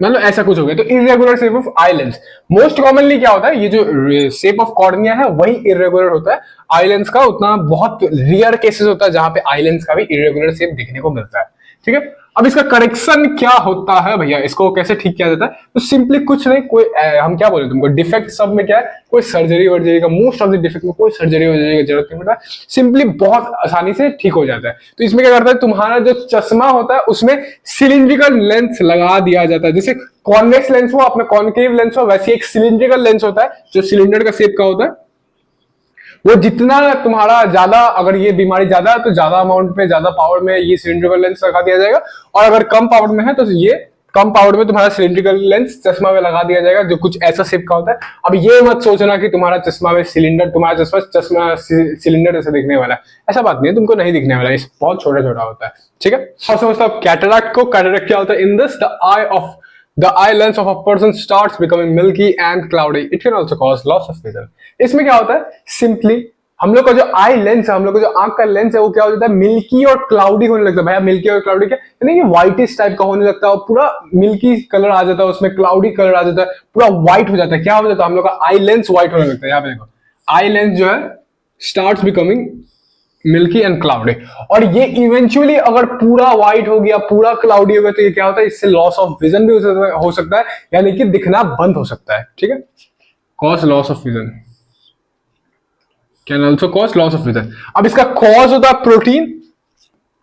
मतलब ऐसा कुछ हो गया। तो irregular shape of eye lens most commonly क्या होता है, ये जो शेप ऑफ कॉर्निया है वही इरेगुलर होता है। आई लेंस का उतना बहुत रेयर केसेस होता है जहां पे आई लेंस का भी इरेगुलर शेप दिखने को मिलता है। ठीक है, अब इसका करेक्शन क्या होता है भैया, इसको कैसे ठीक किया जाता है? तो सिंपली कुछ नहीं, कोई हम क्या बोले तुमको, डिफेक्ट सब में क्या है, कोई सर्जरी वर्जरी का, मोस्ट ऑफ द डिफेक्ट में कोई सर्जरी वर्जरी की जरूरत नहीं पड़ता, सिंपली बहुत आसानी से ठीक हो जाता है। तो इसमें क्या करता है, तुम्हारा जो चश्मा होता है उसमें सिलिंड्रिकल लेंस लगा दिया जाता है। जैसे कॉन्वेक्स लेंस हो, अपना कॉन्केव लेंस हो, वैसे एक सिलिंड्रिकल लेंस होता है जो सिलेंडर का शेप का होता है। वो जितना तुम्हारा ज्यादा, अगर ये बीमारी ज्यादा है तो ज्यादा अमाउंट में, ज्यादा पावर में ये सिलिंड्रिकल लेंस लगा दिया जाएगा, और अगर कम पावर में है तो ये कम पावर में तुम्हारा सिलिंड्रिकल लेंस चश्मा में लगा दिया जाएगा, जो कुछ ऐसा शेप का होता है। अब ये मत सोचना कि तुम्हारा चश्मा में सिलेंडर, तुम्हारा चश्मा चश्मा सिलेंडर जैसे दिखने वाला है, ऐसा बात नहीं है, तुमको नहीं दिखने वाला है, बहुत छोटा छोटा होता है। ठीक है, और समझता हूँ कैटरैक्ट को। कैटरैक्ट क्या होता है? In this the eye lens of a person starts becoming milky and cloudy. It can also cause loss of vision. इसमें क्या होता है, सिंपली हम लोग का जो आई लेंस है, हम लोग का जो आंख का लेंस है, वो क्या हो जाता है, मिल्की और क्लाउडी होने लगता है। भैया मिल्की और क्लाउडी क्या यानी कि व्हाइटिश टाइप का होने लगता है, और पूरा मिल्की कलर आ जाता है, उसमें क्लाउडी कलर आ जाता है, पूरा व्हाइट हो जाता है। क्या हो जाता है, हम लोग का आई लेंस व्हाइट होने लगता है। यहाँ पे देखो, आई लेंस जो है starts becoming milky and cloudy, और ये इवेंचुअली अगर पूरा व्हाइट हो गया, पूरा क्लाउडी हो गया, तो ये क्या होता है, इससे लॉस ऑफ विजन भी हो सकता है, यानी कि दिखना बंद हो सकता है। ठीक है, cause loss of vision, can also cause loss of vision. अब इसका कॉज होता है प्रोटीन,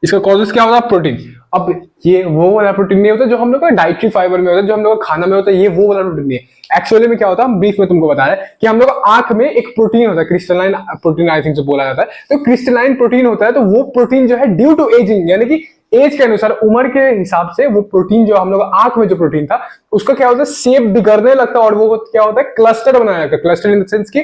इसका कॉजेस क्या होता है, प्रोटीन। अब ये वो वाला प्रोटीन नहीं होता जो हम लोग का डाइटरी फाइबर में होता है, जो हम लोग का खाना में होता है, ये वो वाला प्रोटीन नहीं है। एक्चुअली में क्या होता है, हम ब्रीफ में तुमको बता रहे हैं कि हम लोग आंख में एक प्रोटीन होता है, क्रिस्टलाइन प्रोटीन आई थिंक जो बोला जाता है। तो क्रिस्टलाइन प्रोटीन होता है, तो वो प्रोटीन जो है ड्यू टू एजिंग, यानी कि एज के अनुसार, उम्र के हिसाब से, वो प्रोटीन जो हम लोग आंख में जो प्रोटीन था उसका क्या होता है, शेप बिगड़ने लगता है, और वो क्या होता है, क्लस्टर बनाया लगता है। क्लस्टर इन द सेंस की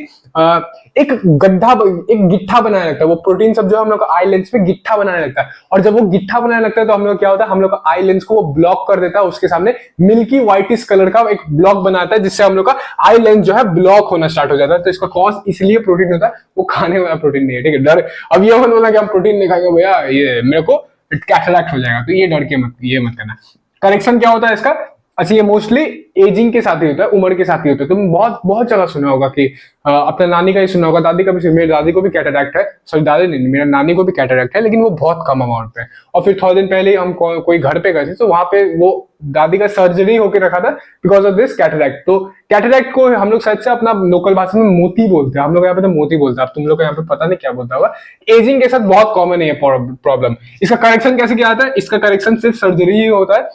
एक गड्ढा, एक गिट्ठा बनाने लगता है। वो प्रोटीन सब जो है हम लोग का आई लेंस पे गिट्ठा बनाने लगता है, और जब वो गिट्ठा बनाने लगता है तो हम लोग क्या होता है, हम लोग का आई लेंस को वो ब्लॉक कर देता है, उसके सामने मिल्की व्हाइटिश कलर का एक ब्लॉक बनाता है, जिससे हम लोग का आई लेंस जो है ब्लॉक होना स्टार्ट हो जाता है। तो इसका कॉज इसलिए प्रोटीन होता है, वो खाने वाला प्रोटीन नहीं है। ठीक है, डर, अब ये मत बोलना कि हम प्रोटीन नहीं खाएंगे भैया, ये मेरे को कैटरैक्ट हो जाएगा, तो ये डर के मत, ये मत करना। करेक्शन क्या होता है इसका? अच्छा, ये मोस्टली एजिंग के साथ ही होता है, उम्र के साथ ही होता है। तुम बहुत बहुत जगह सुना होगा कि अपने नानी का ही सुना होगा, दादी का भी, मेरी दादी को भी कैटरैक्ट है, सॉरी दादी नहीं, मेरा नानी को भी कैटरैक्ट है, लेकिन वो बहुत कम अमाउंट पे है। और फिर थोड़े दिन पहले हम कोई घर पे गए थे, तो वहां पे वो दादी का सर्जरी होकर रखा था बिकॉज ऑफ दिस कैटरैक्ट। तो कैटरैक्ट को हम लोग शायद से अपना लोकल भाषा में मोती बोलते हैं, हम लोग यहाँ पे तो मोती बोलते हैं, अब तुम लोग यहाँ पे पता नहीं क्या बोलता होगा। एजिंग के साथ बहुत कॉमन है ये प्रॉब्लम। इसका करेक्शन कैसे किया जाता है? इसका करेक्शन सिर्फ सर्जरी ही होता है,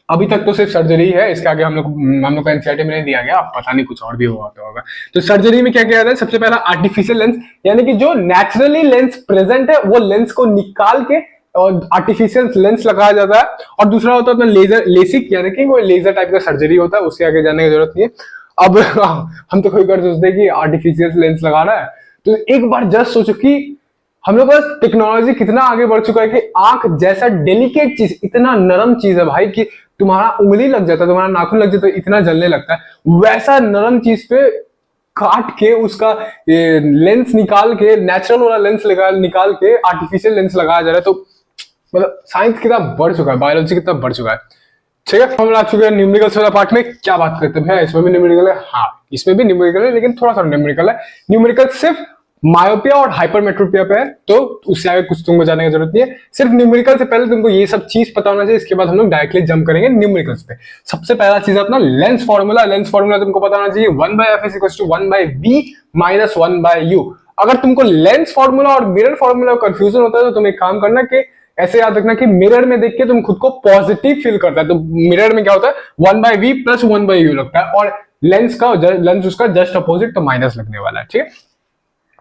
अभी तक तो सिर्फ सर्जरी है, इसके आगे हम लोग का एनसीईआरटी में नहीं दिया गया, अब पता नहीं कुछ और भी होगा। तो सर्जरी में क्या किया जाता है, सबसे पहला आर्टिफिशियल लेंस, यानी कि जो नेचुरली लेंस प्रेजेंट है वो लेंस को निकाल के और आर्टिफिशियल लेंस लगाया जाता है। और दूसरा होता है अपना लेजर, लेसिक, यानी कि वो लेजर टाइप का सर्जरी होता है, उसके आगे जाने की जरूरत नहीं है। अब हम तो कोई कर सोचते हैं कि आर्टिफिशियल लेंस लगाना है, तो एक बार जस्ट सोचो कि हम लोग का टेक्नोलॉजी कितना आगे बढ़ चुका है कि आंख जैसा डेलिकेट चीज, इतना नरम चीज है भाई कि तुम्हारा उंगली लग जाता है, तुम्हारा नाखून लग जाता है, इतना जलने लगता है। वैसा नरम चीज पे काट के उसका लेंस निकाल के, नेचुरल वाला लेंस निकाल के आर्टिफिशियल लेंस लगाया जा रहा है। तो मतलब साइंस कितना बढ़ चुका है, बायोलॉजी कितना बढ़ चुका है। ठीक है, हम आ चुके हैं न्यूमेरिकल्स वाला पार्ट में। क्या बात करते हैं, इसमें भी न्यूमेरिकल है? हाँ, इसमें भी न्यूमेरिकल है, लेकिन थोड़ा सा न्यूमेरिकल है। न्यूमेरिकल सिर्फ मायोपिया और हाइपरमेट्रोपिया पे है, तो उससे आगे कुछ तुमको जाने की जरूरत नहीं है। सिर्फ न्यूमेरिकल से पहले तुमको ये सब चीज पता होना चाहिए, इसके बाद हम लोग डायरेक्टली जंप करेंगे न्यूमेरिकल्स पे। सबसे पहला चीज है अपना लेंस फॉर्मूला। लेंस फॉर्मूला तुमको पता होना चाहिए, 1/f = 1/v - 1/u। अगर तुमको लेंस फॉर्मूला और मिरर फॉर्मूला कंफ्यूजन होता है तो तुम एक काम करना कि ऐसे याद रखना कि मिरर में देख के तुम खुद को पॉजिटिव फील करता है, तो मिरर में क्या होता है, 1/v + 1/u लगता है, और लेंस उसका जस्ट अपोजिट, तो माइनस लगने वाला है। ठीक है,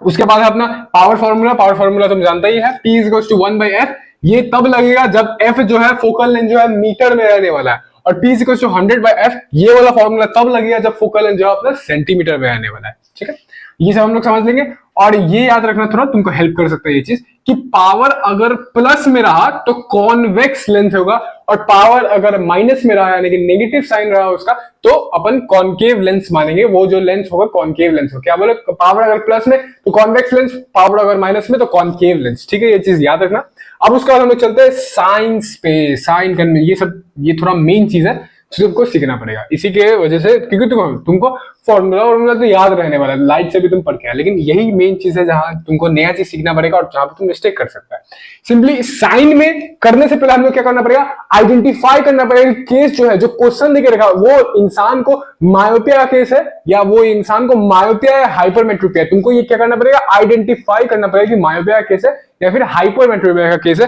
उसके बाद है अपना पावर फॉर्मूला। पावर फॉर्मूला तुम जानता ही है, P = 1/f। ये तब लगेगा जब f जो है, फोकल लेंथ जो है, मीटर में रहने वाला है, और P = 100/f। ये वाला फॉर्मूला तब लगेगा जब फोकल लेंथ जो है अपना सेंटीमीटर में रहने वाला है। ठीक है, ये सब हम लोग समझ लेंगे। और ये याद रखना, थोड़ा तुमको हेल्प कर सकता है ये चीज कि पावर अगर प्लस में रहा तो कॉन्वेक्स लेंस होगा, और पावर अगर माइनस में रहा यानी कि नेगेटिव साइन रहा उसका, तो अपन कॉन्केव लेंस मानेंगे। वो जो लेंस होगा कॉन्केव लेंस हो। क्या बोले, पावर अगर प्लस में तो कॉन्वेक्स लेंस, पावर अगर माइनस में तो कॉन्केव लेंस। ठीक है, ये चीज याद रखना। अब उसके बाद हम लोग चलते हैं साइंस पे। साइन करने ये थोड़ा मेन चीज है, तो तुमको सीखना पड़ेगा इसी के वजह से, क्योंकि तुमको फॉर्मूला तो याद रहने वाला है, लाइट से भी तुम पढ़ के आए, लेकिन यही मेन चीज है जहां तुमको नया चीज सीखना पड़ेगा और जहां पर तुम मिस्टेक कर सकता है। सिंपली साइन में करने से पहले हम लोग क्या करना पड़ेगा, आइडेंटिफाई करना पड़ेगा केस जो है, जो क्वेश्चन देके रखा वो इंसान को मायोपिया का केस है या वो इंसान को मायोपिया या हाइपरमेट्रोपिया, तुमको ये क्या करना पड़ेगा, आइडेंटिफाई करना पड़ेगा कि मायोपिया का केस है या फिर हाइपरमेट्रोपिया का केस है।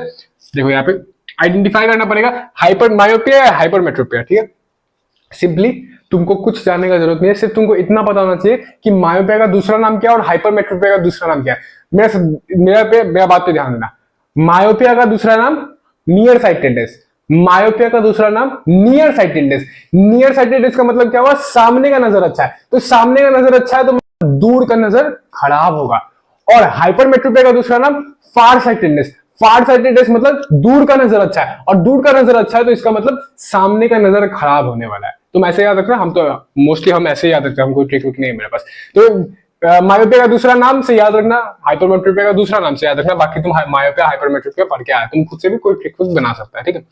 देखो यहाँ पे आइडेंटिफाई करना पड़ेगा हाइपर मायोपिया या हाइपरमेट्रोपिया, ठीक है। सिंपली तुमको कुछ जानने का जरूरत नहीं है, सिर्फ तुमको इतना पता होना चाहिए कि मायोपिया का दूसरा नाम क्या है और हाइपरमेट्रोपिया का दूसरा नाम क्या है। मेरा बात पे ध्यान देना, मायोपिया का दूसरा नाम नियर साइटेडनेस, मायोपिया का दूसरा नाम नियर साइटेडनेस। नियर साइटेडनेस का मतलब क्या हुआ, सामने का नजर अच्छा है, तो सामने का नजर अच्छा है तो दूर का नजर खराब होगा। और हाइपरमेट्रोपिया का दूसरा नाम फार साइटेडनेस, फार साइटेडनेस मतलब दूर का नजर अच्छा है, और दूर का नजर अच्छा है तो इसका मतलब सामने का नजर खराब होने वाला है। तुम ऐसे याद रखना, हम तो मोस्टली हम ऐसे याद रखते हैं, हमको ट्रिक नहीं है मेरे पास। तो मायोपिया का दूसरा नाम से याद रखना, हाइपरमेट्रोपिया का दूसरा नाम से याद रखना, बाकी तुम मायोपिया हाइपरमेट्रोपिया पढ़ के आए, तुम खुद से भी कोई ट्रिक बना सकता है, ठीक है।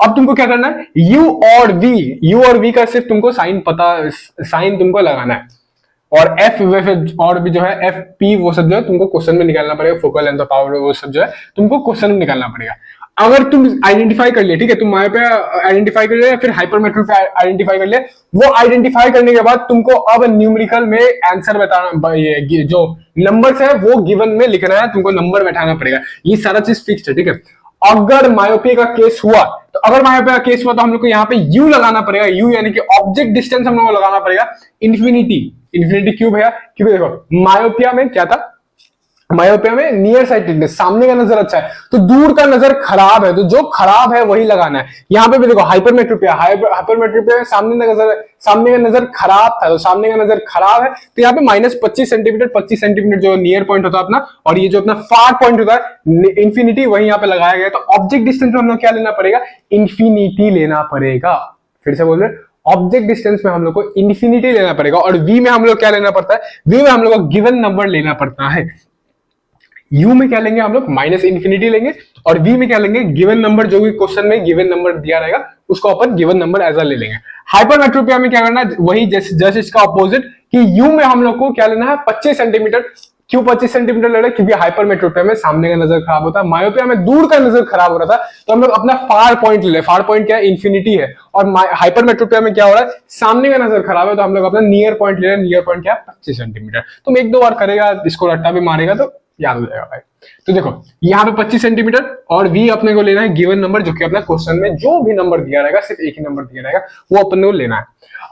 अब तुमको क्या करना है, यू और वी का सिर्फ तुमको साइन तुमको लगाना है, और एफ और भी जो है एफ पी वो सब जो है तुमको क्वेश्चन में निकालना पड़ेगा, फोकल लेंथ ऑफ पावर वो सब जो है तुमको क्वेश्चन में निकालना पड़ेगा। अगर तुम आइडेंटिफाई कर लिए, ठीक है, तुम मायोपिया आइडेंटिफाई कर लिया, फिर हाइपरमेट्रोपिया आइडेंटिफाई कर लिया, वो आइडेंटिफाई करने के बाद तुमको अब न्यूमेरिकल में आंसर बताना, ये जो नंबर्स है वो गिवन में लिखना है, तुमको नंबर बैठाना पड़ेगा, ये सारा चीज फिक्स्ड है, ठीक है। अगर मायोपिया का केस हुआ तो हम लोग को यहाँ पे यू लगाना पड़ेगा, यू यानी कि ऑब्जेक्ट डिस्टेंस हम लोग को लगाना पड़ेगा इन्फिनिटी क्यों भैया, क्योंकि देखो मायोपिया में क्या था, मायोपिया में नियर साइटेडनेस, सामने का नजर अच्छा है तो दूर का नजर खराब है, तो जो खराब है वही लगाना है। यहाँ पे भी देखो हाइपरमेट्रोपिया में सामने का नजर खराब था, तो सामने का नजर खराब है तो यहाँ पे -25 सेंटीमीटर, 25 सेंटीमीटर जो नियर पॉइंट होता है अपना, और ये जो अपना फार पॉइंट होता है इंफिनिटी, वही यहाँ पे लगाया गया। तो ऑब्जेक्ट डिस्टेंस में हम लोग क्या लेना पड़ेगा, इंफिनिटी लेना पड़ेगा। फिर से बोल रहे, ऑब्जेक्ट डिस्टेंस में हम लोग को इंफिनिटी लेना पड़ेगा, और वी में हम लोग क्या लेना पड़ता है, वी में हम लोग को गिवन नंबर लेना पड़ता है। यू में क्या लेंगे हम लोग, -इंफिनिटी लेंगे, और वी में क्या लेंगे, गिवन नंबर, जो भी क्वेश्चन में गिवन नंबर दिया रहेगा उसको अपन गिवन नंबर एज ले लेंगे। हाइपरमेट्रोपिया में क्या करना है, वही जस्ट इसका ऑपोजिट, कि यू में हम लोग को क्या लेना है, 25 सेंटीमीटर। क्यों 25 सेंटीमीटर ले रहे, क्योंकि हाइपरमेट्रोपिया में सामने का नजर खराब होता है, मायोपिया में दूर का नजर खराब हो रहा था, तो हम लोग अपना फार पॉइंट ले, फार पॉइंट क्या है, इंफिनिटी है, और हाइपरमेट्रोपिया में क्या हो रहा है, सामने का नजर खराब है, तो हम लोग अपना नियर पॉइंट ले रहे हैं, नियर पॉइंट क्या है, 25 सेंटीमीटर। तुम एक दो बार करेगा, इसको रट्टा भी मारेगा तो याद हो जाएगा भाई। तो देखो यहाँ पे 25 सेंटीमीटर, और वी अपने को लेना है गिवन नंबर, जो कि अपना क्वेश्चन में जो भी नंबर दिया रहेगा, सिर्फ एक ही नंबर दिया रहेगा, वो अपने को लेना है।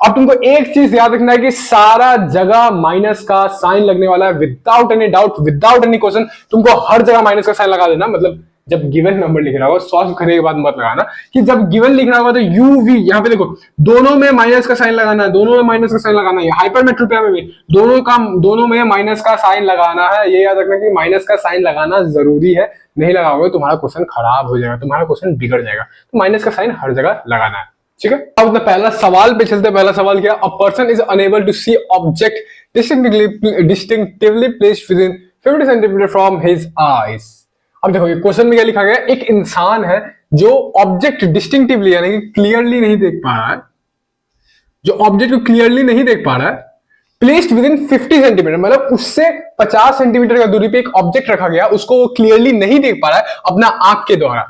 अब तुमको एक चीज याद रखना है कि सारा जगह माइनस का साइन लगने वाला है, without any doubt, without any question, तुमको हर जगह माइनस का साइन लगा देना। मतलब जब गिवन नंबर लिख रहा होगा, सॉल्व करने के बाद मत लगाना, कि जब गिवन लिख रहा होगा तो यू वी, यहाँ पे देखो दोनों में माइनस का साइन लगाना है, दोनों में माइनस का साइन लगाना है, हाइपरमेट्रोपिया में भी दोनों में माइनस का साइन लगाना है। ये याद रखना कि माइनस का साइन लगाना जरूरी है, नहीं लगाओगे तुम्हारा क्वेश्चन खराब हो जाएगा, तुम्हारा क्वेश्चन बिगड़ जाएगा। तो माइनस का साइन हर जगह लगाना है, ठीक है। अब अपना पहला सवाल पे चलते हैं। पहला सवाल क्या, a person is unable to see object distinctively placed within 50 centimetre from his eyes. अब देखो ये क्वेश्चन में क्या लिखा गया, एक इंसान है जो ऑब्जेक्ट डिस्टिंक्टिवली यानी कि क्लियरली नहीं देख पा रहा है, जो ऑब्जेक्ट को क्लियरली नहीं देख पा रहा है, प्लेस्ड विद इन 50 सेंटीमीटर, मतलब उससे 50 सेंटीमीटर का दूरी पे एक ऑब्जेक्ट रखा गया, उसको वो क्लियरली नहीं देख पा रहा है अपना आंख के द्वारा।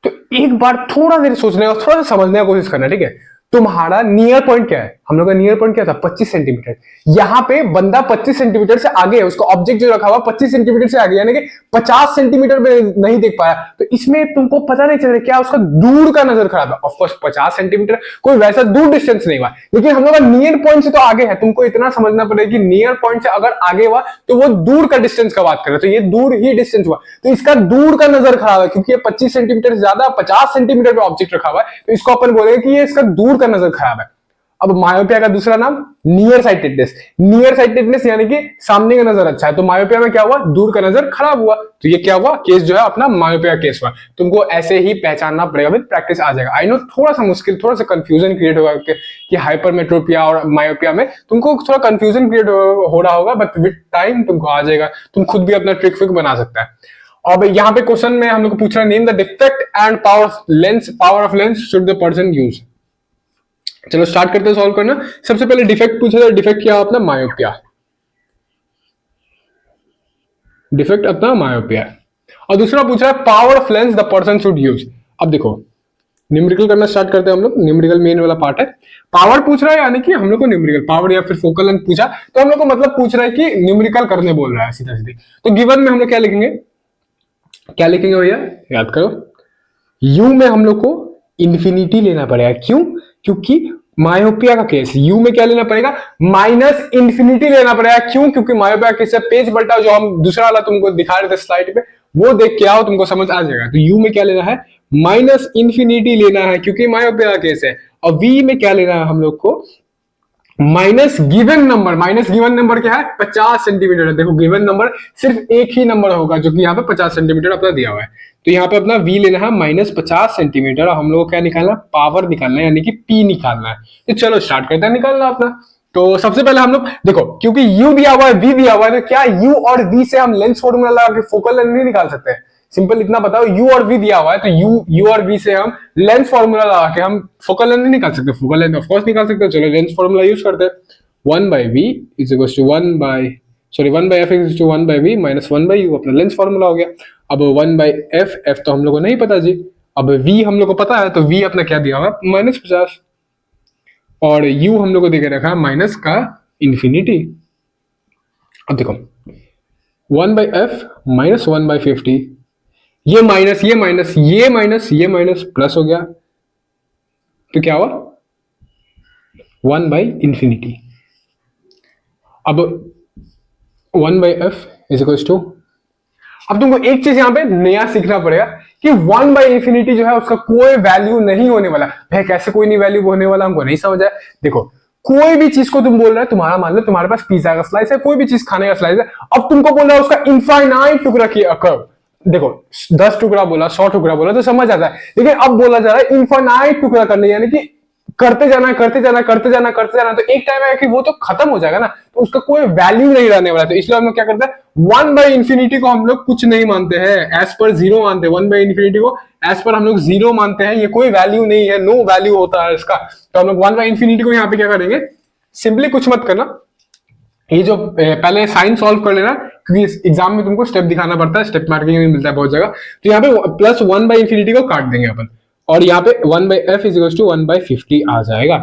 तो एक बार थोड़ा देर सोचने का, थोड़ा सा समझने का कोशिश करना, ठीक है। तुम्हारा नियर पॉइंट क्या है, हम लोग का नियर पॉइंट क्या था, 25 सेंटीमीटर। यहाँ पे बंदा 25 सेंटीमीटर से आगे है, उसका ऑब्जेक्ट जो रखा हुआ 25 सेंटीमीटर से आगे, यानी कि 50 सेंटीमीटर पे नहीं देख पाया। तो इसमें तुमको पता नहीं चल रहा क्या उसका दूर का नजर खराब है। ऑफकोर्स 50 सेंटीमीटर कोई वैसा दूर डिस्टेंस नहीं हुआ, लेकिन हम लोग का नियर पॉइंट से तो आगे है। तुमको इतना समझना पड़ेगा कि नियर पॉइंट से अगर आगे हुआ तो वो दूर का डिस्टेंस का बात कर रहे हैं, तो ये दूर ही डिस्टेंस हुआ, तो इसका दूर का नजर खराब है, क्योंकि ये 25 सेंटीमीटर से ज्यादा 50 सेंटीमीटर पे ऑब्जेक्ट रखा हुआ है, तो इसको अपन बोलेंगे कि ये इसका दूर का नजर खराब है। अब मायोपिया का दूसरा नाम नियर साइटेडनेस, नियर साइटेडनेस यानी कि सामने का नजर अच्छा है, तो मायोपिया में क्या हुआ, दूर का नजर खराब हुआ, तो ये क्या हुआ, केस जो है अपना मायोपिया केस हुआ। तुमको ऐसे ही पहचानना पड़ेगा, विद प्रैक्टिस आ जाएगा। आई नो थोड़ा सा मुश्किल, थोड़ा सा कंफ्यूजन क्रिएट होगा कि हाइपरमेट्रोपिया और मायोपिया में तुमको थोड़ा कंफ्यूजन क्रिएट हो रहा होगा, बट विद टाइम तुमको आ जाएगा, तुम खुद भी अपना ट्रिक फिक बना सकता है। अब यहाँ पे क्वेश्चन में हम लोग को पूछ रहा है, name the defect and power of lens should the person use. चलो स्टार्ट करते हैं सॉल्व करना। सबसे पहले डिफेक्ट पूछा था, डिफेक्ट क्या अपना मायोपिया, डिफेक्ट अपना मायोपिया। और दूसरा पूछा है power of lens the person should use. अब देखो न्यूमेरिकल करना स्टार्ट करते हैं हम लोग, न्यूमेरिकल मेन वाला पार्ट है। पावर पूछ रहा है यानी कि हम लोग को न्यूमेरिकल पावर या फिर फोकल लेंथ पूछा तो हम लोग को मतलब पूछ रहा है कि न्यूमेरिकल करने बोल रहा है सीधा सीधे। तो गिवन में हम लोग क्या लिखेंगे, क्या लिखेंगे भैया याद करो, यू में हम लोग को इंफिनिटी लेना पड़ेगा। क्यों? क्योंकि मायोपिया का केस यू में क्या लेना पड़ेगा, माइनस इंफिनिटी लेना पड़ेगा। क्यों? क्योंकि मायोपिया का केस है पेज पलटा जो हम दूसरा वाला तुमको दिखा रहे थे स्लाइड पे, वो देख के आओ तुमको समझ आ जाएगा। तो यू में क्या लेना है, माइनस इंफिनिटी लेना है क्योंकि मायोपिया का केस है। और वी में क्या लेना है हम लोग को, minus given number. Minus given number क्या है, 50 सेंटीमीटर है। देखो गिवन नंबर सिर्फ एक ही नंबर होगा जो कि यहाँ पे 50 सेंटीमीटर अपना दिया हुआ है। तो यहाँ पे अपना v लेना है माइनस 50 सेंटीमीटर। हम लोग को क्या निकालना, पावर निकालना है यानी कि p निकालना है। तो चलो स्टार्ट करते हैं निकालना अपना। तो सबसे पहले हम लोग देखो क्योंकि u दिया हुआ है v दिया हुआ है तो क्या u और v से हम लेंस फॉर्मूला लगा के फोकल लेंथ नहीं निकाल सकते? सिंपल इतना बताओ, u और v दिया हुआ है तो u और v से हम लेंस फॉर्मूला लगा के हम फोकल लेंथ नहीं निकाल सकते? फोकल लेंथ ऑफ कोर्स निकाल सकते हैं। चलो लेंस फॉर्मूला यूज करते हैं। 1/v is equal to 1/f is to 1/v minus 1/u अपना लेंस फॉर्मूला हो गया। अब 1/f, f तो हम लोग को नहीं पता जी, अब v हम लोग को पता है तो v अपना क्या दिया हुआ माइनस 50 और u हम लोग को देके रखा है माइनस का इंफिनिटी। अब देखो 1/f माइनस 1/50, ये माइनस ये माइनस ये माइनस ये माइनस प्लस हो गया तो क्या हुआ 1/इंफिनिटी। अब 1/f इज इक्वल टू, अब तुमको एक चीज यहां पे नया सीखना पड़ेगा कि 1/इंफिनिटी जो है उसका कोई वैल्यू नहीं होने वाला। भाई कैसे कोई नहीं वैल्यू होने वाला, हमको नहीं समझ आया। देखो कोई भी चीज को तुम बोल रहे हो, तुम्हारा मान लो तुम्हारे पास पिज्जा का स्लाइस है, कोई भी चीज खाने का स्लाइस है, अब तुमको बोल रहा है उसका इनफाइनाइट टुकड़ा किया कर। देखो 10 टुकड़ा बोला, 100 टुकड़ा बोला तो समझ आता है, लेकिन अब बोला जा रहा है इनफाइनाइट टुकड़ा करने, यानी कि करते जाना करते जाना करते जाना करते जाना, तो एक टाइम आएगा कि वो तो खत्म हो जाएगा ना, तो उसका कोई वैल्यू नहीं रहने वाला। तो इसलिए हम लोग क्या करते हैं 1/इंफिनिटी को हम लोग कुछ नहीं मानते हैं, एज पर जीरो मानते हैं। 1/इंफिनिटी को एज पर हम लोग जीरो मानते हैं, ये कोई वैल्यू नहीं है, नो वैल्यू होता है इसका। तो हम लोग 1/इंफिनिटी को यहाँ पे क्या करेंगे, सिंपली कुछ मत करना, ये जो पहले साइन सॉल्व कर लेना क्योंकि एग्जाम में तुमको स्टेप दिखाना पड़ता है, स्टेप मार्किंग में मिलता है बहुत जगह। तो यहाँ पे प्लस 1/इंफिनिटी को काट देंगे अपन और यहाँ पे 1/f इज इक्वल टू 1/50 आ जाएगा।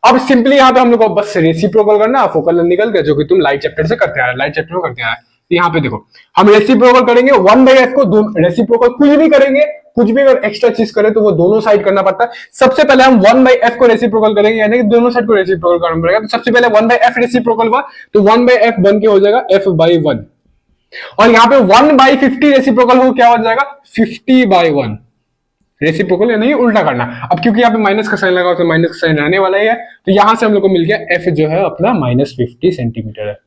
अब सिंपली यहाँ पे हम लोग को बस रेसिप्रोकल करना, फोकल लेंथ निकल गया जो कि तुम लाइट चैप्टर से करते आ रहे, लाइट चैप्टर में करते आ रहे। तो यहाँ पे देखो हम रेसिप्रोकल करेंगे 1/f को, रेसिप्रोकल कुछ भी करेंगे, कुछ भी अगर एक्स्ट्रा चीज करें तो वो दोनों साइड करना पड़ता है। सबसे पहले हम 1/f को रेसिप्रोकल करेंगे यानी कि दोनों साइड को रेसिप्रोकल करना पड़ेगा। तो सबसे पहले 1/f रेसिप्रोकल हुआ तो 1/f बन के हो जाएगा f/1 और यहाँ पे 1/50 रेसिप्रोकल हो क्या हो जाएगा 50/1 रेसिप्रोकल, यानी उल्टा करना। अब क्योंकि यहाँ पे माइनस का साइन लगा तो माइनस का साइन रहने वाला ही है, तो यहां से हम लोग को मिल गया f जो है अपना -50 सेंटीमीटर है।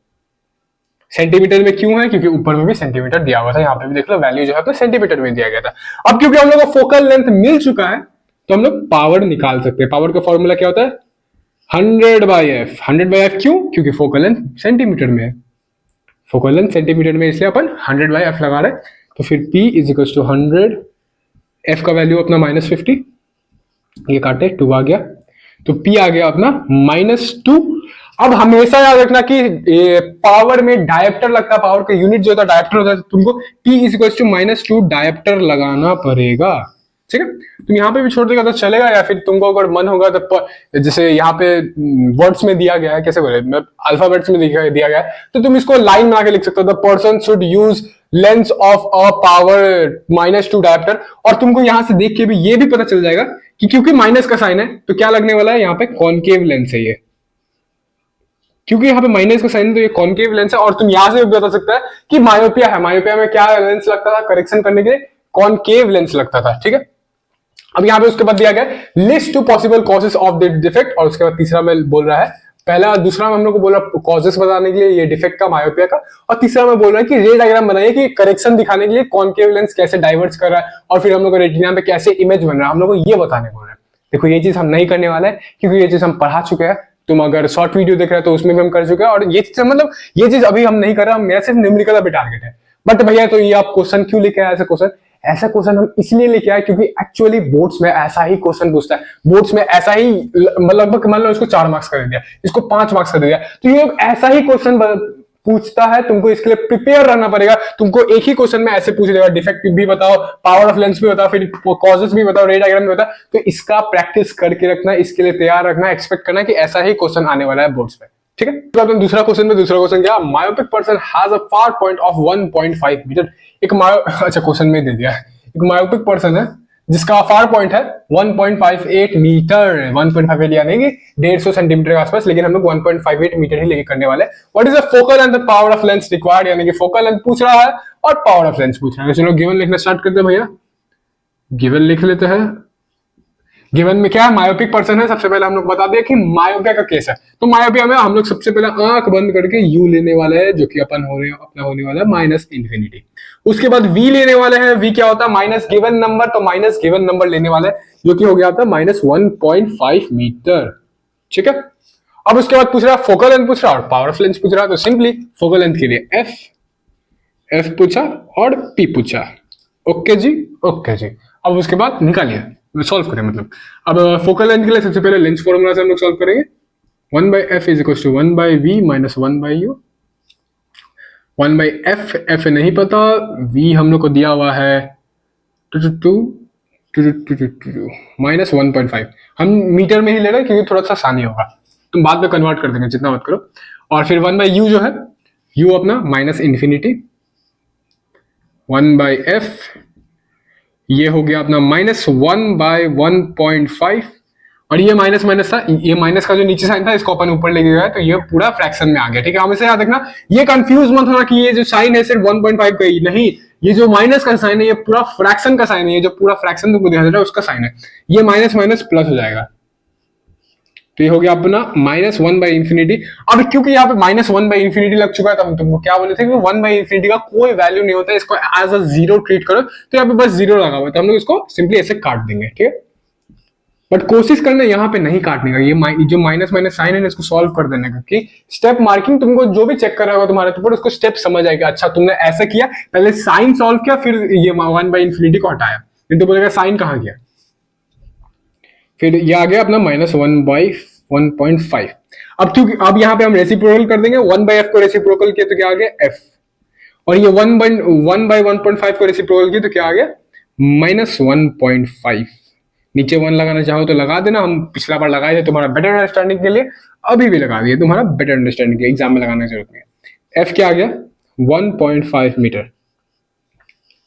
सेंटीमीटर में क्यों है, क्योंकि ऊपर में भी सेंटीमीटर दिया हुआ था, यहाँ पे भी देख लो वैल्यू जो है तो सेंटीमीटर में दिया गया था। अब क्योंकि हम लोग को फोकल लेंथ मिल चुका है तो हम लोग पावर निकाल सकते हैं। पावर का फॉर्मूला क्या होता है 100/f। 100/f क्यों, क्योंकि फोकल लेंथ सेंटीमीटर में है, फोकल लेंथ सेंटीमीटर में, इसलिए अपन 100/f लगा रहे। तो फिर p is equal to 100, f का वैल्यू अपना -50, ये काटे 2 आ गया तो p आ गया अपना -2। अब हमेशा याद रखना कि पावर में डायप्टर लगता है, पावर का यूनिट जो होता है डायप्टर होता है, तो तुमको p is equal to -2 dioptre लगाना पड़ेगा। ठीक है, तुम यहाँ पे भी छोड़ देगा तो चलेगा, या फिर तुमको अगर मन होगा तो जैसे यहाँ पे वर्ड्स में दिया गया है, कैसे बोले अल्फाबेट्स में दिया गया है, तो तुम इसको लाइन बना के लिख सकते हो, the person should use lens of a power -2 dioptre. और तुमको यहां से देख के भी ये भी पता चल जाएगा कि क्योंकि माइनस का साइन है तो क्या लगने वाला है, यहाँ पे कॉनकेव लेंस है ये, क्योंकि यहाँ पे माइनस का साइन है तो ये कॉनकेव लेंस है। और तुम यहां से भी बता सकता है कि मायोपिया है, मायोपिया में क्या लेंस लगता था करेक्शन करने के लिए, कॉनकेव लेंस लगता था। ठीक है, अब यहाँ पे उसके बाद दिया गया list 2 possible causes of the defect, और उसके बाद तीसरा में बोल रहा है, पहला दूसरा में हम लोग को बोल रहा है कॉजेस बताने के लिए ये डिफेक्ट का मायोपिया का, और तीसरा में बोल रहा है कि रे डायग्राम बनाइए कि करेक्शन दिखाने के लिए कॉनकेव लेंस कैसे डाइवर्ज कर रहा है, और फिर हम लोग को रेटिना पे कैसे इमेज बन रहा है, हम लोग को ये बताने बोल रहा है। देखो ये चीज हम नहीं करने वाले हैं क्योंकि ये चीज हम पढ़ा चुके हैं, तुम अगर शॉर्ट वीडियो देख रहे हो तो उसमें भी हम कर चुके हैं, और ये चीज मतलब ये चीज अभी हम नहीं कर रहे, मेरा सिर्फ न्यूमेरिकल अभी टारगेट है। बट भैया तो ये आप क्वेश्चन क्यों लेके आए ऐसे क्वेश्चन, ऐसा क्वेश्चन हम इसलिए लेके आए क्योंकि एक्चुअली बोर्ड्स में ऐसा ही क्वेश्चन पूछता है, बोर्ड्स में ऐसा ही, लगभग मान लो इसको 4 मार्क्स कर दिया, इसको 5 मार्क्स कर दिया, तो ये ऐसा ही क्वेश्चन पूछता है, तुमको इसके लिए प्रिपेयर रहना पड़ेगा। तुमको एक ही क्वेश्चन में ऐसे पूछ देगा, डिफेक्टिव भी बताओ, पावर ऑफ लेंस भी बताओ, फिर कॉजेस भी बताओ, रे डायग्राम भी बताओ। तो इसका प्रैक्टिस करके रखना, इसके लिए तैयार रखना, एक्सपेक्ट करना कि ऐसा ही क्वेश्चन आने वाला है बोर्ड्स में, ठीक है। तो अब दूसरा क्वेश्चन क्या, myopic person has a far point of 1.5 metre. अच्छा क्वेश्चन में दे दिया, एक मायोपिक पर्सन है जिसका फार पॉइंट है 1.58 मीटर, 1.58 यानी कि 150 सेंटीमीटर के आसपास, लेकिन हम लोग 1.58 मीटर ही लेके करने वाले हैं। What is the focal and the power of lens required, यानी कि फोकल लेंथ पूछ रहा है और पावर ऑफ लेंस पूछ रहा है। चलो गिवन लिखना स्टार्ट करते हैं भैया, गिवन लिख लेते हैं। गिवन में क्या है, मायोपिक पर्सन है। सबसे पहले हम लोग बता दें कि मायोपिया का केस है, तो मायोपिया में हम लोग सबसे पहले आंख बंद करके यू लेने वाले हैं, जो कि अपना होने वाला है माइनस इंफिनिटी। उसके बाद वी लेने वाले हैं, वी क्या होता है, माइनस गिवन नंबर, तो माइनस गिवन नंबर लेने वाले हैं, जो कि हो गया था माइनस 1.5 मीटर, ठीक है। अब उसके बाद पूछ रहा है फोकल लेंथ पूछ रहा है और पावर ऑफ लेंस पूछ रहा है, तो सिंपली फोकल लेंथ के लिए एफ पूछा और पी पूछा, ओके जी, ओके जी। अब उसके बाद निकालिए, सॉल्व करें, मतलब अब फोकल लेंथ के लिए सबसे पहले लेंस फॉर्मूला से हम लोग सॉल्व करेंगे। 1/f is equal to 1/v minus 1/u। 1/f, f नहीं पता, v हम लोग को दिया हुआ है 2 माइनस 1.5। हम मीटर में ही ले रहे हैं क्योंकि थोड़ा सा आसानी होगा, तुम बाद में कन्वर्ट कर देंगे, जितना मत करो। और फिर 1/u जो है, u अपना माइनस इंफिनिटी, 1/f ये हो गया अपना माइनस 1/1.5, और ये माइनस माइनस था, ये माइनस का जो नीचे साइन था इसको अपन ऊपर लेके गया, तो ये पूरा फ्रैक्शन में आ गया, ठीक है। हमेशा याद रखना, ये कंफ्यूज मत होना कि ये जो साइन है सिर्फ 1.5 का ही नहीं, ये जो माइनस का साइन है ये पूरा फ्रैक्शन का साइन है, ये जो पूरा फ्रैक्शन तुमको दिखाई दे रहा है उसका साइन है, ये माइनस माइनस प्लस हो जाएगा, तो ये हो गया अपना माइनस 1/इंफिनिटी। अब क्योंकि यहाँ पे माइनस 1/इंफिनिटी लग चुका है, तो हम तुमको क्या बोले थे कि 1/इंफिनिटी का कोई वैल्यू नहीं होता है, इसको एज अ जीरो ट्रीट करो, तो यहाँ पे बस जीरो लगा हुआ है, तो हम लोग इसको सिंपली ऐसे काट देंगे, ठीक है। बट कोशिश करना यहाँ पे नहीं काटने का, ये जो माइनस माइनस साइन है इसको सॉल्व कर देने का, कि स्टेप मार्किंग तुमको जो भी चेक कर रहा होगा तुम्हारे ऊपर, उसको स्टेप समझ आएगा, अच्छा तुमने ऐसा किया, पहले साइन सॉल्व किया, फिर ये 1/इंफिनिटी को हटाया, फिर तो बोलेगा साइन कहाँ गया, फिर ये आ गया अपना माइनस 1/1.5। अब क्योंकि अब यहाँ पे हम रेसिप्रोकल कर देंगे, 1/f को रेसिप्रोकल किया तो क्या आ गया f, और ये 1/1.5 को रेसिप्रोकल किया तो क्या आ गया माइनस 1.5। नीचे 1 लगाना चाहो तो लगा देना, हम पिछला बार लगाए थे तुम्हारा बेटर अंडरस्टैंडिंग के लिए, अभी भी लगा दिए तुम्हारा बेटर अंडरस्टैंडिंग के लिए, एग्जाम में लगाने की जरूरत नहीं। f क्या आ गया 1.5 मीटर।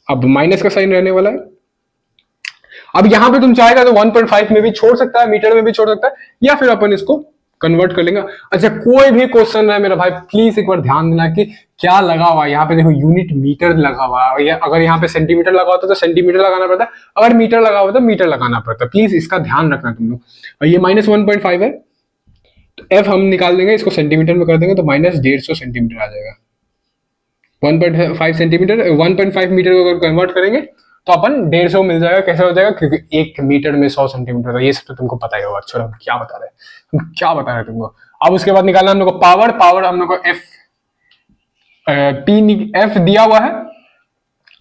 अब माइनस का साइन रहने वाला है, अब यहां पे तुम चाहेगा तो 1.5 में भी छोड़ सकता है, मीटर में भी छोड़ सकता है, या फिर अपन इसको कन्वर्ट कर लेंगे। अच्छा कोई भी क्वेश्चन है मेरा भाई, प्लीज एक बार ध्यान देना कि क्या लगा हुआ है, यहाँ पे देखो यूनिट मीटर लगा हुआ है, अगर यहाँ पे सेंटीमीटर लगा होता तो सेंटीमीटर लगाना पड़ता, अगर मीटर लगा हुआ तो मीटर लगाना पड़ता, प्लीज इसका ध्यान रखना तुम लोग। और ये माइनस 1.5 है, तो एफ हम निकाल देंगे, इसको सेंटीमीटर में कर देंगे तो माइनस 150 सेंटीमीटर आ जाएगा। 1.5 सेंटीमीटर 1.5 मीटर को अगर कन्वर्ट करेंगे तो अपन 150 मिल जाएगा। कैसे हो जाएगा, क्योंकि 1 मीटर में 100 सेंटीमीटर था, ये सब तो तुमको पता ही होगा। छोड़ो हम क्या बता रहे हैं, हम क्या बता रहे हैं तुमको। अब उसके बाद निकालना हम लोग को पावर हम लोग को एफ दिया हुआ है,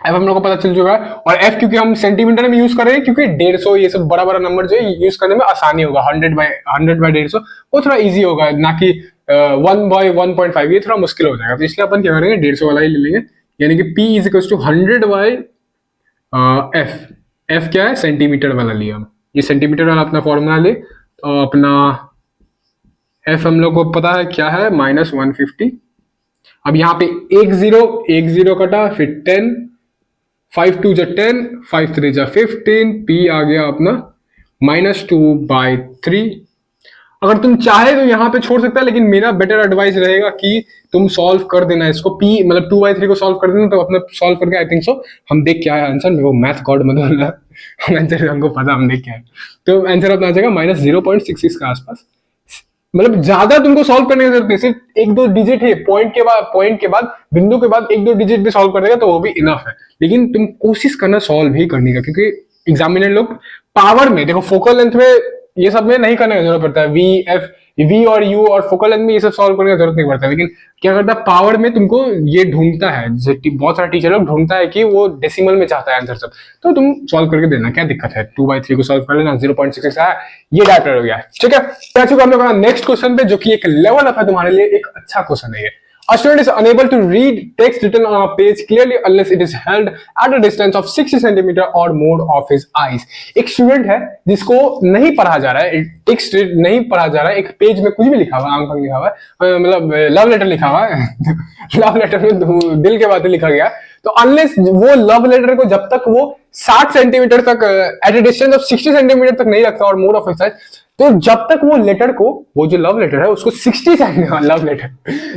एफ हम लोग को पता चल चुका है। और एफ क्योंकि हम सेंटीमीटर में यूज कर रहे हैं, क्योंकि 150 ये सब बड़ा बड़ा नंबर जो है यूज करने में आसानी होगा। 100/150 वो थोड़ा इजी होगा, ना कि 1/1.5 ये थोड़ा मुश्किल हो जाएगा। तो इसलिए अपन क्या करेंगे 150 वाला ही ले लेंगे, यानी कि P is equal to 100/f। F क्या है, सेंटीमीटर वाला लिया हम, ये सेंटीमीटर वाला अपना फॉर्मूला ले, तो अपना एफ हम लोग को पता है क्या है -150। अब यहाँ पे एक जीरो कटा, फिर 10, 5 2 जा 10, 5 3 जा 15, P आ गया अपना -2/3। अगर तुम चाहे तो यहाँ पे छोड़ सकता है, लेकिन मेरा बेटर एडवाइस रहेगा कि तुम सॉल्व कर देना इसको, P मतलब 2/3 को सॉल्व कर देना। तो अपना सॉल्व करके आई थिंक सो हम देख क्या है आंसर, वो मैथ गॉड मतलब आंसर हमको पता, हम देख क्या है। तो आंसर अपना आ जाएगा -0.66 के आसपास। मतलब ज्यादा तुमको सॉल्व करने की जरूरत नहीं, सिर्फ 1-2 डिजिट है, पॉइंट के बाद बिंदु के बाद 1-2 डिजिट भी सॉल्व कर देगा तो वो भी इनफ है। लेकिन तुम कोशिश करना सॉल्व ही करने का, क्योंकि एग्जामिनर लोग पावर में देखो, फोकल लेंथ में ये सब में नहीं करने की जरूरत पड़ता है। वी एफ वी और यू और फोकल लेंथ में ये सब सॉल्व करने की जरूरत नहीं पड़ता, लेकिन क्या करता है पावर में तुमको ये ढूंढता है, जैसे बहुत सारे टीचर लोग ढूंढता है कि वो डेसिमल में चाहता है आंसर सब, तो तुम सॉल्व करके देना, क्या दिक्कत है, 2/3 को सॉल्व कर लेना, 0.66 आया, ये डाटा हो गया, ठीक है। तो हम लोग नेक्स्ट क्वेश्चन पे, जो कि एक लेवल अप है तुम्हारे लिए, एक अच्छा क्वेश्चन है ये। A student is unable to read text written on a page clearly unless it is held at a distance of 60 centimeter or more of his eyes. एक स्टूडेंट है जिसको नहीं पढ़ा जा रहा है, टेक्स्ट नहीं पढ़ा जा रहा है, एक पेज में कुछ भी लिखा हुआ है, आंख लिखा हुआ है, मतलब लव लेटर लिखा हुआ है लव लेटर में दिल के बातें लिखा गया, तो अनलेस वो लव लेटर को जब तक वो 60 सेंटीमीटर तक at a distance of 60 centimetre तक नहीं रखता और मोर ऑफ हिज साइज, तो जब तक वो लेटर को, वो जो लव लेटर है उसको 60 लव लेटर,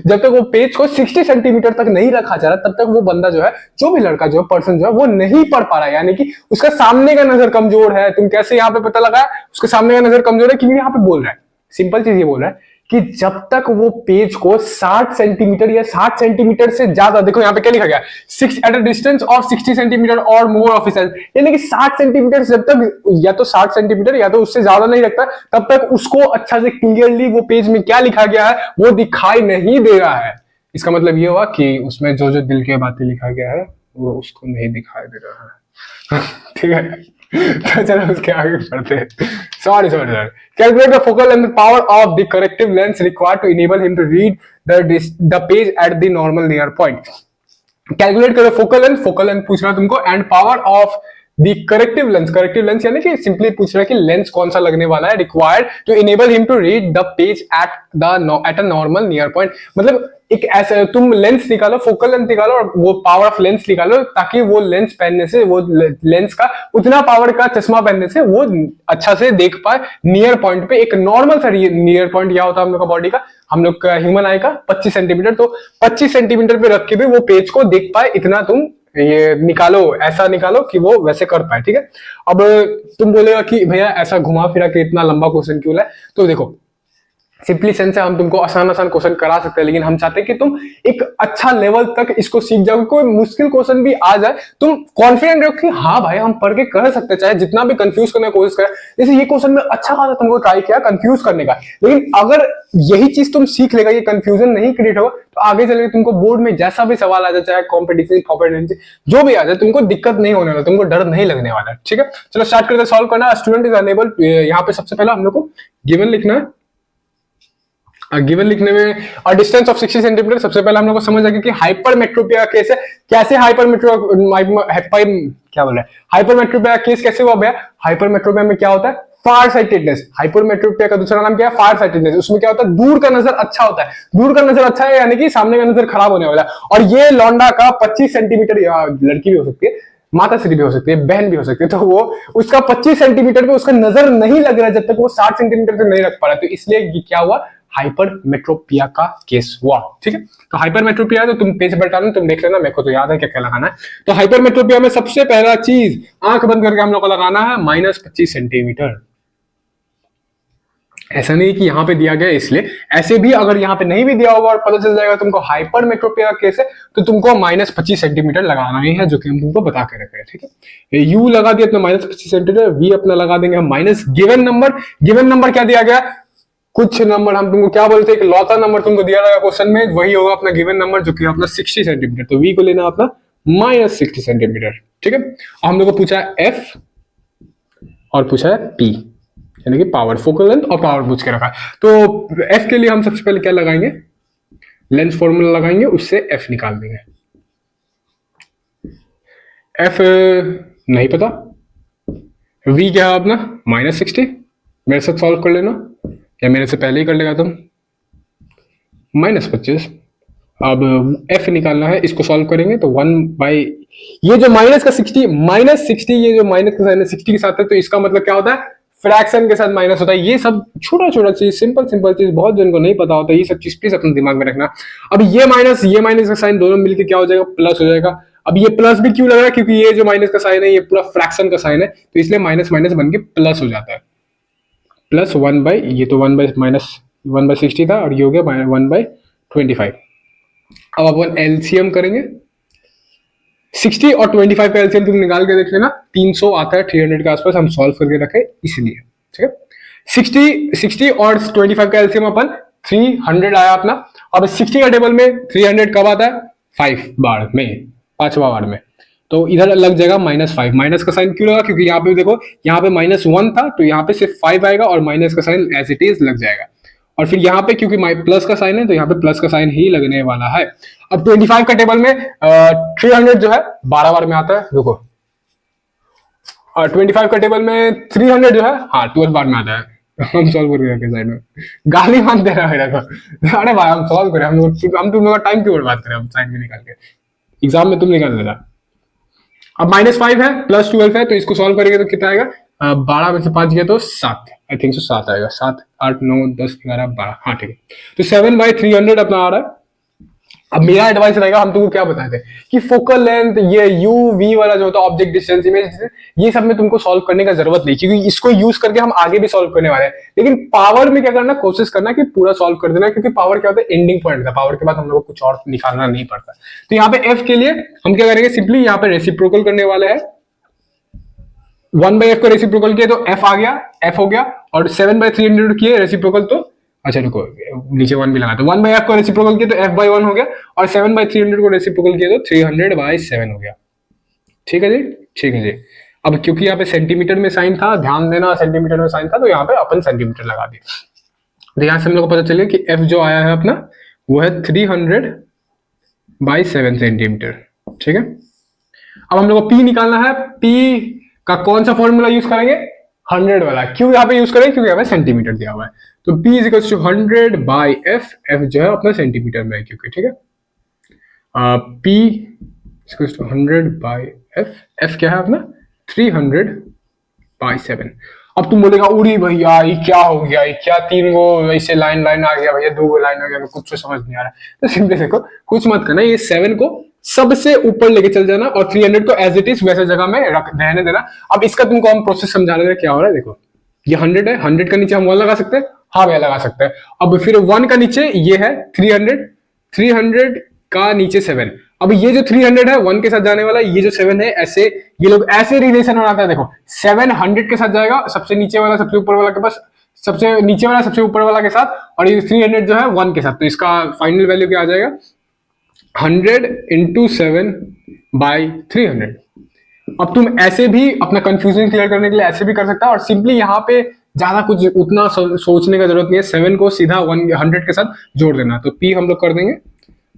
जब तक वो पेज को 60 सेंटीमीटर तक नहीं रखा जा रहा, तब तक वो बंदा जो है, जो भी लड़का जो है, पर्सन जो है, वो नहीं पढ़ पा रहा है, यानी कि उसका सामने का नजर कमजोर है। तुम कैसे यहाँ पे पता लगा उसके सामने का नजर कमजोर है, क्योंकि यहाँ पे बोल रहा है, सिंपल चीज ये बोल रहा है कि जब तक वो पेज को 60 सेंटीमीटर या 60 सेंटीमीटर से ज्यादा, देखो यहाँ पे क्या लिखा गया, 6 at a distance of 60 centimetre और मोर ऑफ हिज साइज, यानी कि 60 सेंटीमीटर से जब तक, या तो 60 सेंटीमीटर या तो उससे ज्यादा नहीं रखता, तब तक उसको अच्छा से क्लियरली वो पेज में क्या लिखा गया है वो दिखाई नहीं दे रहा है। इसका मतलब ये हुआ कि उसमें जो जो दिल की बातें लिखा गया है वो उसको नहीं दिखाई दे रहा है ठीक है, तो चलो उसके आगे बढ़ते हैं। Sorry calculate the focal length power of the corrective lens required to enable him to read the page at the normal near point. Calculate करो फोकल लेंथ पूछ रहा है तुमको, and power of the corrective lens यानी कि simply पूछ रहा है कि लेंस कौन सा लगने वाला है, required to enable him to read the page at a normal near point, मतलब एक ऐसा तुम लेंस निकालो, फोकल लेंथ निकालो और वो पावर ऑफ लेंस निकालो, ताकि वो लेंस पहनने से, वो लेंस का उतना पावर का चश्मा पहनने से वो अच्छा से देख पाए नियर पॉइंट पे। एक नॉर्मल सा नियर पॉइंट क्या होता है हम लोग का बॉडी का, हम लोग का ह्यूमन आई का 25 सेंटीमीटर, तो 25 सेंटीमीटर पे रख के भी वो पेज को देख पाए, इतना तुम ये निकालो, ऐसा निकालो कि वो वैसे कर पाए, ठीक है। अब तुम बोलेगा कि भैया ऐसा घुमा फिरा के इतना लंबा क्वेश्चन क्यों है, तो देखो सिंपली सेंस से हम तुमको आसान क्वेश्चन करा सकते हैं, लेकिन हम चाहते हैं कि तुम एक अच्छा लेवल तक इसको सीख जाओ, कोई मुश्किल क्वेश्चन भी आ जाए तुम कॉन्फिडेंट रहो कि हाँ भाई हम पढ़ के कर सकते हैं, चाहे जितना भी कंफ्यूज करने की कोशिश करें। जैसे ये क्वेश्चन में अच्छा खासा तुमको ट्राई किया कंफ्यूज करने का, लेकिन अगर यही चीज तुम सीख लेगा, ये कंफ्यूजन नहीं क्रिएट होगा, तो आगे चलकर तुमको बोर्ड में जैसा भी सवाल आ जाए, चाहे कॉम्पिटिशन जो भी आ जाए, तुमको दिक्कत नहीं होने वाला, तुमको डर नहीं लगने वाला, ठीक है। चलो स्टार्ट करते, सॉल्व करना। स्टूडेंट इज अनेबल, यहाँ पे सबसे पहला हम लोग को गिवन लिखना है। गिवन लिखने में और डिस्टेंस ऑफ 60 सेंटीमीटर, सबसे पहले हम लोग को समझ आ गया कि हाइपरमेट्रोपिया केस है। कैसे हाइपरमेट्रोपिया केस कैसे हुआ भैया? हाइपरमेट्रोपिया में क्या होता है? फार साइटेडनेस। हाइपरमेट्रोपिया का दूसरा नाम क्या है? फार साइटेडनेस। उसमें क्या होता है? दूर का नजर अच्छा होता है। दूर का नजर अच्छा है यानी कि सामने का नजर खराब होने वाला है। और ये लौंडा का 25 सेंटीमीटर, या लड़की भी हो सकती है, माता श्री भी हो सकती है, बहन भी हो सकती है, तो वो उसका 25 सेंटीमीटर पे उसका नजर नहीं लग रहा है जब तक वो 60 सेंटीमीटर तक नहीं रख पा रहा, तो इसलिए क्या हुआ? हाइपरमेट्रोपिया का केस हुआ, ठीक है। तो हाइपरमेट्रोपिया, तो तुम पेज बटाना, तुम देख लेना, मेरे को तो याद है क्या क्या लगाना है। तो हाइपरमेट्रोपिया में सबसे पहला चीज आंख बंद करके हम लोग को लगाना है -25 सेंटीमीटर। ऐसा नहीं कि यहां पे दिया गया इसलिए, ऐसे भी अगर यहां पे नहीं भी दिया होगा और पता चल जाएगा तुमको हाइपरमेट्रोपिया केस है, तो तुमको -25 सेंटीमीटर लगाना ही है, जो कि हम तुमको बता के रखे हैं, ठीक है। यू लगा दिया अपना -25 सेंटीमीटर, वी अपना लगा देंगे minus given number. Given number क्या दिया गया? कुछ नंबर हम तुमको क्या बोलते हैं, लौता नंबर तुमको दिया रहेगा क्वेश्चन में, वही होगा अपना गिवन नंबर, जो कि अपना 60 सेंटीमीटर। तो वी को लेना अपना -60 सेंटीमीटर, ठीक है। हम लोग को पूछा है एफ और पूछा है पी, यानी कि पावर, फोकल लेंथ और पावर पूछ के रखा है। तो एफ के लिए हम सबसे पहले क्या लगाएंगे? लेंस फॉर्मूला लगाएंगे, उससे एफ निकाल देंगे। एफ नहीं पता, वी क्या है अपना -60। मेरे साथ सॉल्व कर लेना, या मेरे से पहले ही कर लेगा तुम। -25। अब एफ निकालना है, इसको सॉल्व करेंगे तो 1/, ये जो -60, ये जो माइनस का साइन है 60 के साथ है, तो इसका मतलब क्या होता है? फ्रैक्शन के साथ माइनस होता है। ये सब छोटा छोटा चीज, सिंपल चीज, बहुत जन को नहीं पता होता, ये सब चीज प्लीज अपने दिमाग में रखना। अब ये माइनस का साइन दोनों मिलकर क्या हो जाएगा? प्लस हो जाएगा। अब ये प्लस भी क्यों लग रहा है? क्योंकि ये जो माइनस का साइन है ये पूरा फ्रैक्शन का साइन है, तो इसलिए माइनस माइनस बन के प्लस हो जाता है। प्लस 1/, ये तो 1/60 था, और ये हो गया 1/25। अब अपन एलसीएम करेंगे। 60 और 25 का एलसीएम तुम निकाल के देख लेना, 300 आता है, 300 के आसपास हम सॉल्व करके रखे इसलिए, ठीक है। 60 और 25 का एलसीएम अपन 300 आया अपना। अब 60 का टेबल में 300 कब आता है? 5 बार में, 5वां बार में। तो इधर लग जाएगा -5। माइनस का साइन क्यों लगा? क्योंकि यहाँ पे देखो, यहाँ पे -1 था तो यहाँ पे सिर्फ 5 आएगा और माइनस का साइन एज इट इज लग जाएगा। और फिर यहाँ पे क्योंकि प्लस का साइन है तो यहाँ पे प्लस का साइन ही लगने वाला है। अब 25 का टेबल में 300 जो है 12 बार में आता है। देखो 25 का टेबल में 300 जो है, हाँ 12 बार में आता है। हम सॉल्व कर रहे हैं साइड में, गाली मान दे रहा है मेरा को। अरे भाई हम सॉल्व करें, हम तुम लोग का टाइम क्यों बर्बाद करें, हम साइड में निकाल के एग्जाम में तुम निकाल देना। अब -5 है प्लस 12 है तो इसको सॉल्व करेंगे तो कितना आएगा? 12 में से 5 गया तो 7, आई थिंक सो 7 आएगा। 7 8 9 10 11 12, हाँ ठीक है। तो 7/300 अपना आ रहा है। अब मेरा एडवाइस रहेगा, हम तुमको क्या बताए थे कि फोकल लेंथ, ये यू वी वाला जो होता है ऑब्जेक्ट डिस्टेंस, इमेज, ये सब में तुमको सॉल्व करने का जरूरत नहीं, क्योंकि इसको यूज करके हम आगे भी सॉल्व करने वाले हैं। लेकिन पावर में क्या करना, कोशिश करना कि पूरा सॉल्व कर देना, क्योंकि पावर क्या होता है? एंडिंग पॉइंट था। पावर के बाद हम लोग को कुछ और निकालना नहीं पड़ता। तो यहाँ पे एफ के लिए हम क्या करेंगे, सिंपली यहाँ पे रेसिप्रोकल करने वाले हैं। 1/f को रेसिप्रोकल किया तो f आ गया, f हो गया। और 7/300 किए रेसिप्रोकल तो, अच्छा रुको नीचे 1 भी लगा, तो 1/f को रेसिप्रोकल किया तो f/1 हो गया। और 7/300 को रेसिप्रोकल किया तो 300/7 हो गया। ठीक है जी, ठीक है जी। अब क्योंकि यहाँ पे सेंटीमीटर में साइन था, ध्यान देना, सेंटीमीटर में साइन था तो यहाँ पे अपन सेंटीमीटर लगा दिए। तो यहाँ से हम लोग को पता चले कि f जो आया है अपना वो है 300/7 सेंटीमीटर। ठीक है, अब हम लोग को p निकालना है। p का कौन सा फॉर्मूला यूज करेंगे? 100 वाला। क्यों यहाँ पे यूज करेंगे? क्योंकि यहाँ पे सेंटीमीटर दिया हुआ है। तो p = 100/f, f जो है अपना सेंटीमीटर में है क्योंकि, ठीक है। p = 100/f, f क्या है अपना 300/7। अब तुम बोलेगा उड़ी भैया ये क्या हो गया, ये क्या 3 गो ऐसे लाइन आ गया भैया, 2 गो लाइन आ गया, कुछ तो समझ नहीं आ रहा है। तो सिंपली देखो, कुछ मत करना, ये 7 को सबसे ऊपर लेके चल जाना और 300 को एज इट इज वैसे जगह में रहने देना। अब इसका तुमको हम प्रोसेस समझा रहे हैं क्या हो रहा है। देखो ये 100 है, 100 का नीचे हम 1 लगा सकते हैं, हाँ भैया लगा सकते हैं। अब फिर 1 का नीचे ये है 300, 300 का नीचे 7। अब ये जो 300 है 1 के साथ जाने वाला, ये जो 7 है, ऐसे ये लोग ऐसे रिलेशन बनाता है। देखो 7 100 के साथ जाएगा, सबसे नीचे वाला सबसे ऊपर वाला के पास, सबसे नीचे वाला सबसे ऊपर वाला के साथ, और ये 300 जो है 1 के साथ। तो इसका फाइनल वैल्यू क्या आ जाएगा? 100 × 7/300। अब तुम ऐसे भी अपना कंफ्यूजन क्लियर करने के लिए ऐसे भी कर सकता है, और सिंपली यहाँ पे ज्यादा कुछ उतना सोचने का जरूरत नहीं है। 7 को सीधा 100 के साथ जोड़ देना। तो p हम लोग कर देंगे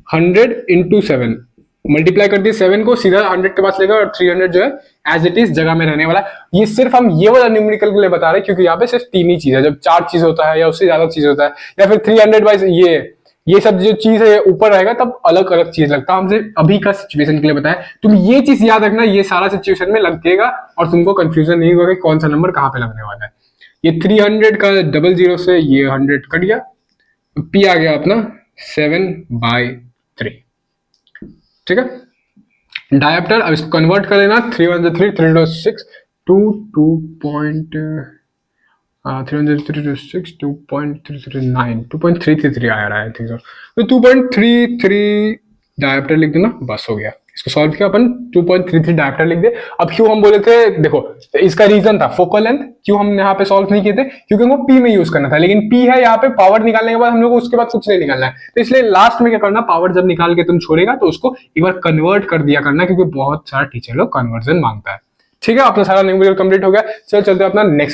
100 × 7, मल्टीप्लाई कर दिए 7 को, सीधा 100 के पास लेगा, और 300 जो है एज इट इज जगह में रहने वाला। ये सिर्फ हम ये वाला न्यूमेरिकल के लिए बता रहे हैं, क्योंकि यहाँ पे सिर्फ 3 ही चीज है। जब 4 चीज होता है या उससे ज्यादा चीज होता है, या फिर 300 ये सब जो चीज है ऊपर रहेगा, तब अलग अलग चीज लगता है। हमसे अभी का सिचुएशन के लिए बताया। तुम ये चीज याद रखना, ये सारा सिचुएशन में लगेगा और तुमको कंफ्यूजन नहीं होगा कि कौन सा नंबर कहाँ पे लगने वाला है। ये 300 का 00 से ये 100 कट गया, p आ गया अपना 7/3। ठीक है, डायप्टर। अब इसको कन्वर्ट कर लेना, 3 1 3 3 6 2 2.339 आया रहा है, ठीक है। तो 2.33 डायप्टर लिख देना, बस हो गया। इसको सॉल्व किया अपन, 2.33 डायप्टर लिख दे। अब क्यों हम बोले थे, देखो तो इसका रीजन था फोकल लेंथ। क्यों हम यहाँ पे सॉल्व नहीं किए थे? क्योंकि हमको p में यूज करना था, लेकिन p है यहाँ पे पावर निकालने के बाद हम लोग उसके बाद कुछ नहीं निकालना है। तो इसलिए लास्ट में क्या करना, पावर जब निकाल के तुम छोड़ेगा तो उसको एक बार कन्वर्ट कर दिया करना, क्योंकि बहुत सारा टीचर लोग कन्वर्जन मांगता है। ठीक है, अपना सारा न्यूमेरिकल कंप्लीट हो गया। चलो चलते हैं अपना नेक्स्ट